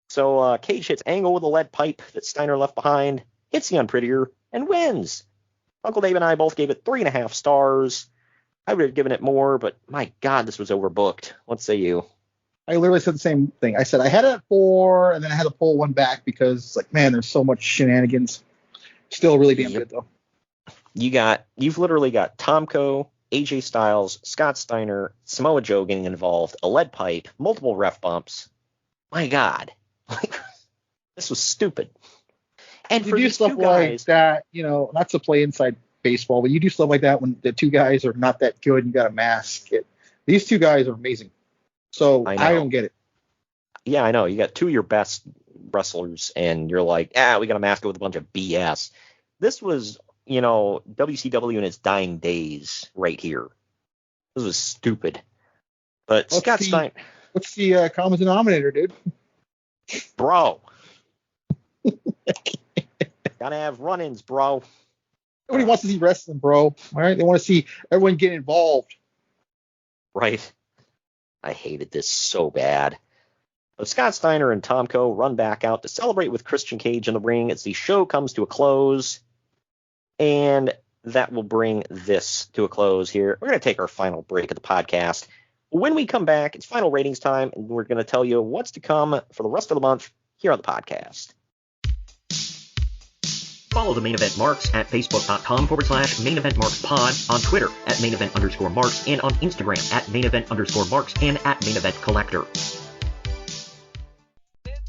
So Cage hits Angle with a lead pipe that Steiner left behind, hits the unprettier, and wins. Uncle Dave and I both gave it 3.5 stars. I would have given it more, but my God, this was overbooked. What say you? I literally said the same thing. I said I had it at 4, and then I had to pull one back because, man, there's so much shenanigans. Still really damn good, though. you've literally got Tomko, AJ Styles, Scott Steiner, Samoa Joe getting involved, a lead pipe, multiple ref bumps. My God, this was stupid. And you for do these stuff two guys, like that, not to play inside baseball, but you do stuff like that when the two guys are not that good and you got to mask it. These two guys are amazing. So I don't get it. Yeah, I know. You got two of your best wrestlers, and you're like, we got to mask it with a bunch of BS. This was, WCW in its dying days right here. This was stupid. But Scott Steiner. What's the common denominator, dude? Bro. Gotta have run-ins, bro. Nobody wants to see wrestling, bro. All right? They want to see everyone get involved. Right. I hated this so bad. But Scott Steiner and Tomko run back out to celebrate with Christian Cage in the ring as the show comes to a close. And that will bring this to a close here. We're going to take our final break of the podcast. When we come back, it's final ratings time, and we're going to tell you what's to come for the rest of the month here on the podcast. Follow the Main Event Marks at Facebook.com/Main Event Marks Pod, on Twitter at Main Event _Marks, and on Instagram at Main Event _Marks and at Main Event Collector.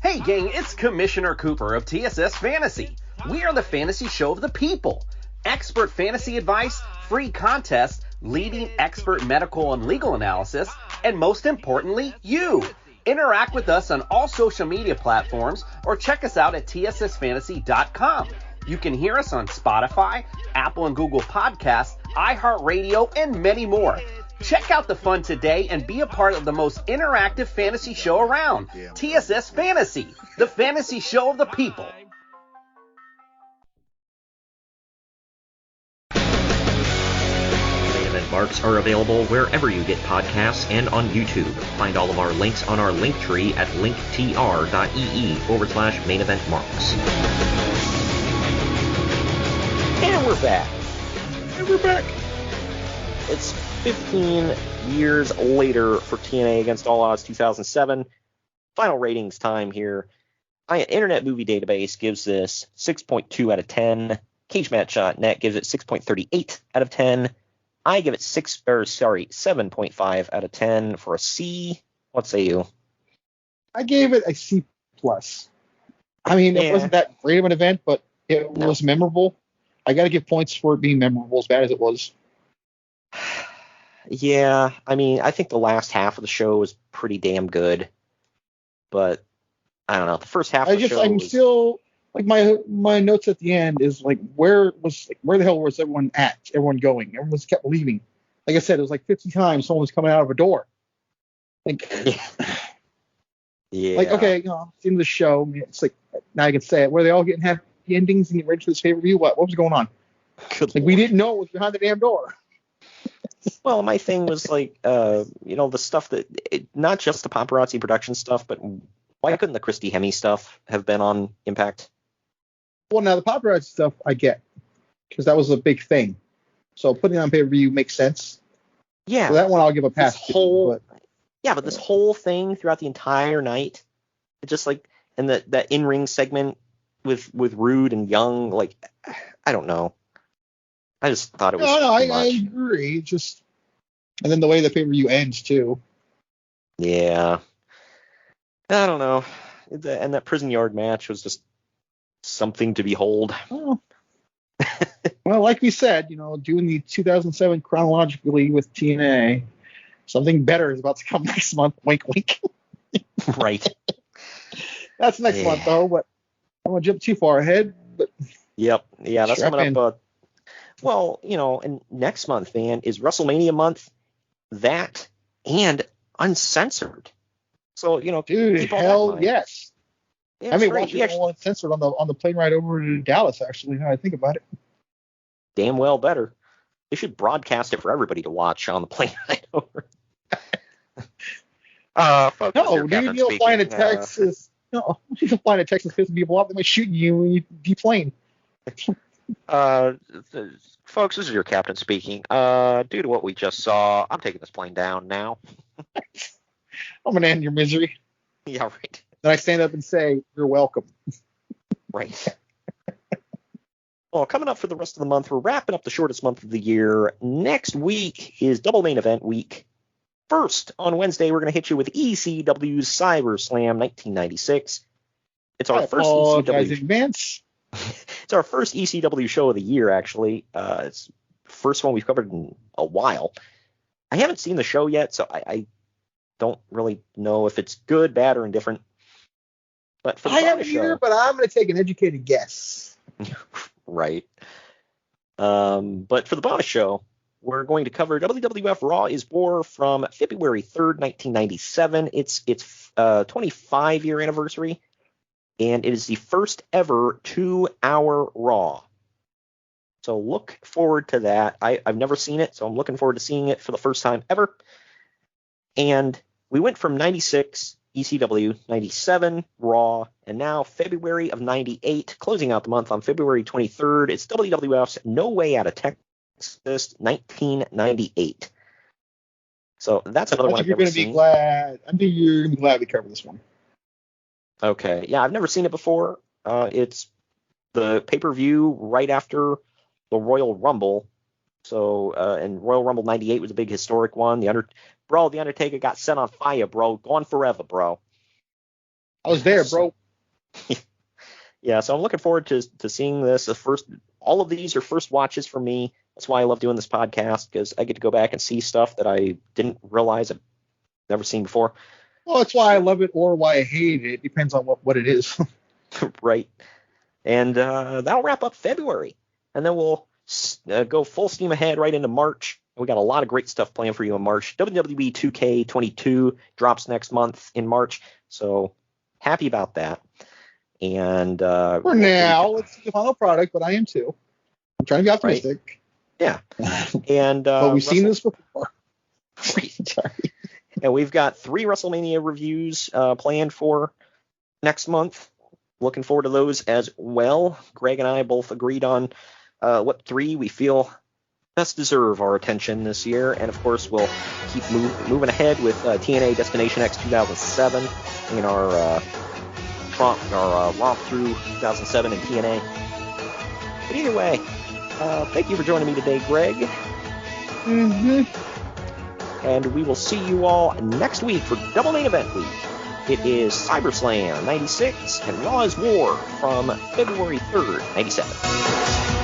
Hey gang, it's Commissioner Cooper of TSS Fantasy. We are the fantasy show of the people. Expert fantasy advice, free contests, leading expert medical and legal analysis, and most importantly, you. Interact with us on all social media platforms or check us out at tssfantasy.com. You can hear us on Spotify, Apple and Google Podcasts, iHeartRadio, and many more. Check out the fun today and be a part of the most interactive fantasy show around. TSS Fantasy, the fantasy show of the people. Main Event Marks are available wherever you get podcasts and on YouTube. Find all of our links on our link tree at linktr.ee/Main Event Marks. And we're back. It's 15 years later for TNA Against All Odds 2007. Final ratings time here. Internet Movie Database gives this 6.2 out of 10. CageMatch.net gives it 6.38 out of 10. I give it 7.5 out of 10 for a C. What say you? I gave it a C+. I mean, it wasn't that great of an event, but it was memorable. I got to give points for it being memorable, as bad as it was. Yeah, I mean, I think the last half of the show was pretty damn good, but I don't know. The first half of the show I'm still like my notes at the end is like where the hell was everyone at? Everyone going? Everyone was kept leaving. Like I said, it was like 50 times someone was coming out of a door. Like, yeah. Like, okay, I'm seeing the show. It's like now I can say it. Were they all getting happy endings and getting ready for this pay-per-view? What was going on? Good Lord. We didn't know it was behind the damn door. Well, my thing was like, the stuff not just the paparazzi production stuff, but why couldn't the Christy Hemme stuff have been on Impact? Well, now the paparazzi stuff I get because that was a big thing. So putting it on pay-per-view makes sense. Yeah. So that one I'll give a pass but this whole thing throughout the entire night, it just like, and that in-ring segment with Roode and Young, like, I don't know. I just thought it was too much. I agree. And then the way the pay-per-view ends too. Yeah. I don't know. And that prison yard match was just something to behold. Oh. Well, like we said, doing the 2007 chronologically with TNA, something better is about to come next month. Wink, wink. Right. That's next month, though. But I don't want to jump too far ahead. But yep. Yeah, that's coming up. Well, and next month, man, is WrestleMania month. That and uncensored. So, dude, hell yes. Yeah, I mean, watching it all uncensored on the plane ride over to Dallas, actually, now I think about it. Damn well better. They should broadcast it for everybody to watch on the plane ride over. Folks, no, dude, you'll fly into Texas. No, you'll fly into Texas, pissing people off. They might shoot you when you deplane. Folks, this is your captain speaking. Due to what we just saw, I'm taking this plane down now. I'm going to end your misery. Yeah, right. Then I stand up and say, you're welcome. Right. Well, coming up for the rest of the month, we're wrapping up the shortest month of the year. Next week is double main event week. First, on Wednesday, we're going to hit you with ECW's SummerSlam 1996. It's our first ECW. It's our first ECW show of the year, actually. It's the first one we've covered in a while. I haven't seen the show yet, so I don't really know if it's good, bad, or indifferent. But for the I haven't either, but I'm going to take an educated guess. Right. But for the bonus show, we're going to cover WWF Raw is War from February 3rd, 1997. It's 25-year anniversary, and it is the first ever 2-hour Raw. So look forward to that. I've never seen it, so I'm looking forward to seeing it for the first time ever. And we went from 96 ECW, 97 Raw, and now February of 98, closing out the month on February 23rd. It's WWF's No Way Out of Texas, 1998. So that's another one I've never seen. I think you're going to be glad we covered this one. Okay. Yeah, I've never seen it before. It's the pay-per-view right after the Royal Rumble. So, and Royal Rumble 98 was a big historic one. The Undertaker got set on fire, bro. Gone forever, bro. I was there, bro. Yeah, so I'm looking forward to seeing this. All of these are first watches for me. That's why I love doing this podcast, because I get to go back and see stuff that I didn't realize I've never seen before. Well, that's why I love it or why I hate it. It depends on what it is. Right. And that'll wrap up February. And then we'll go full steam ahead right into March. We got a lot of great stuff planned for you in March. WWE 2K22 drops next month in March, so happy about that. And for now, let's see the final product, but I am too. I'm trying to be optimistic. Right? Yeah. And but we've seen this before. Sorry. And we've got 3 WrestleMania reviews planned for next month. Looking forward to those as well. Greg and I both agreed on what 3 we feel best deserve our attention this year. And, of course, we'll keep moving ahead with TNA Destination X 2007 in our romp through 2007 in TNA. But either way, thank you for joining me today, Greg. Mm-hmm. And we will see you all next week for Double Main Event Week. It is SummerSlam 96 and Raw is War from February 3rd, 97.